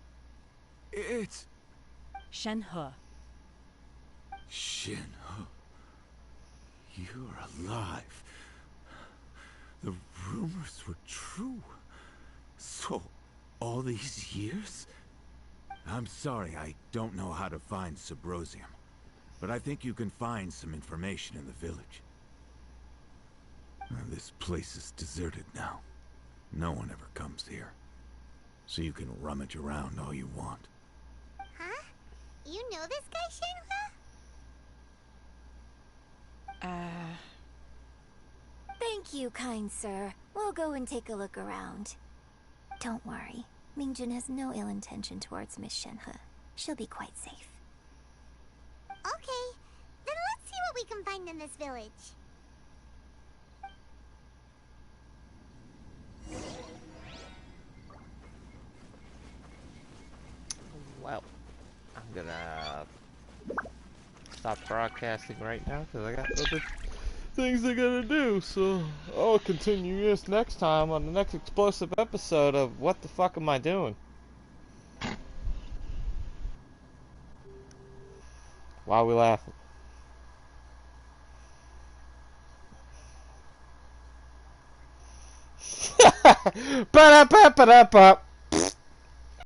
Shenhe. Shenhe. You're alive. The rumors were true. So, all these years? I'm sorry, I don't know how to find Subrosium. But I think you can find some information in the village. This place is deserted now. No one ever comes here. So you can rummage around all you want. Huh? You know this guy, Shenhua? Thank you, kind sir. We'll go and take a look around. Don't worry. Mingjin has no ill intention towards Miss Shenhe. She'll be quite safe. Okay, then let's see what we can find in this village. Well, I'm gonna stop broadcasting right now because I got other things I gotta do. So I'll continue this next time on the next explosive episode of What the Fuck Am I Doing? Why are we laughing? Ba-da-ba-ba-da-ba.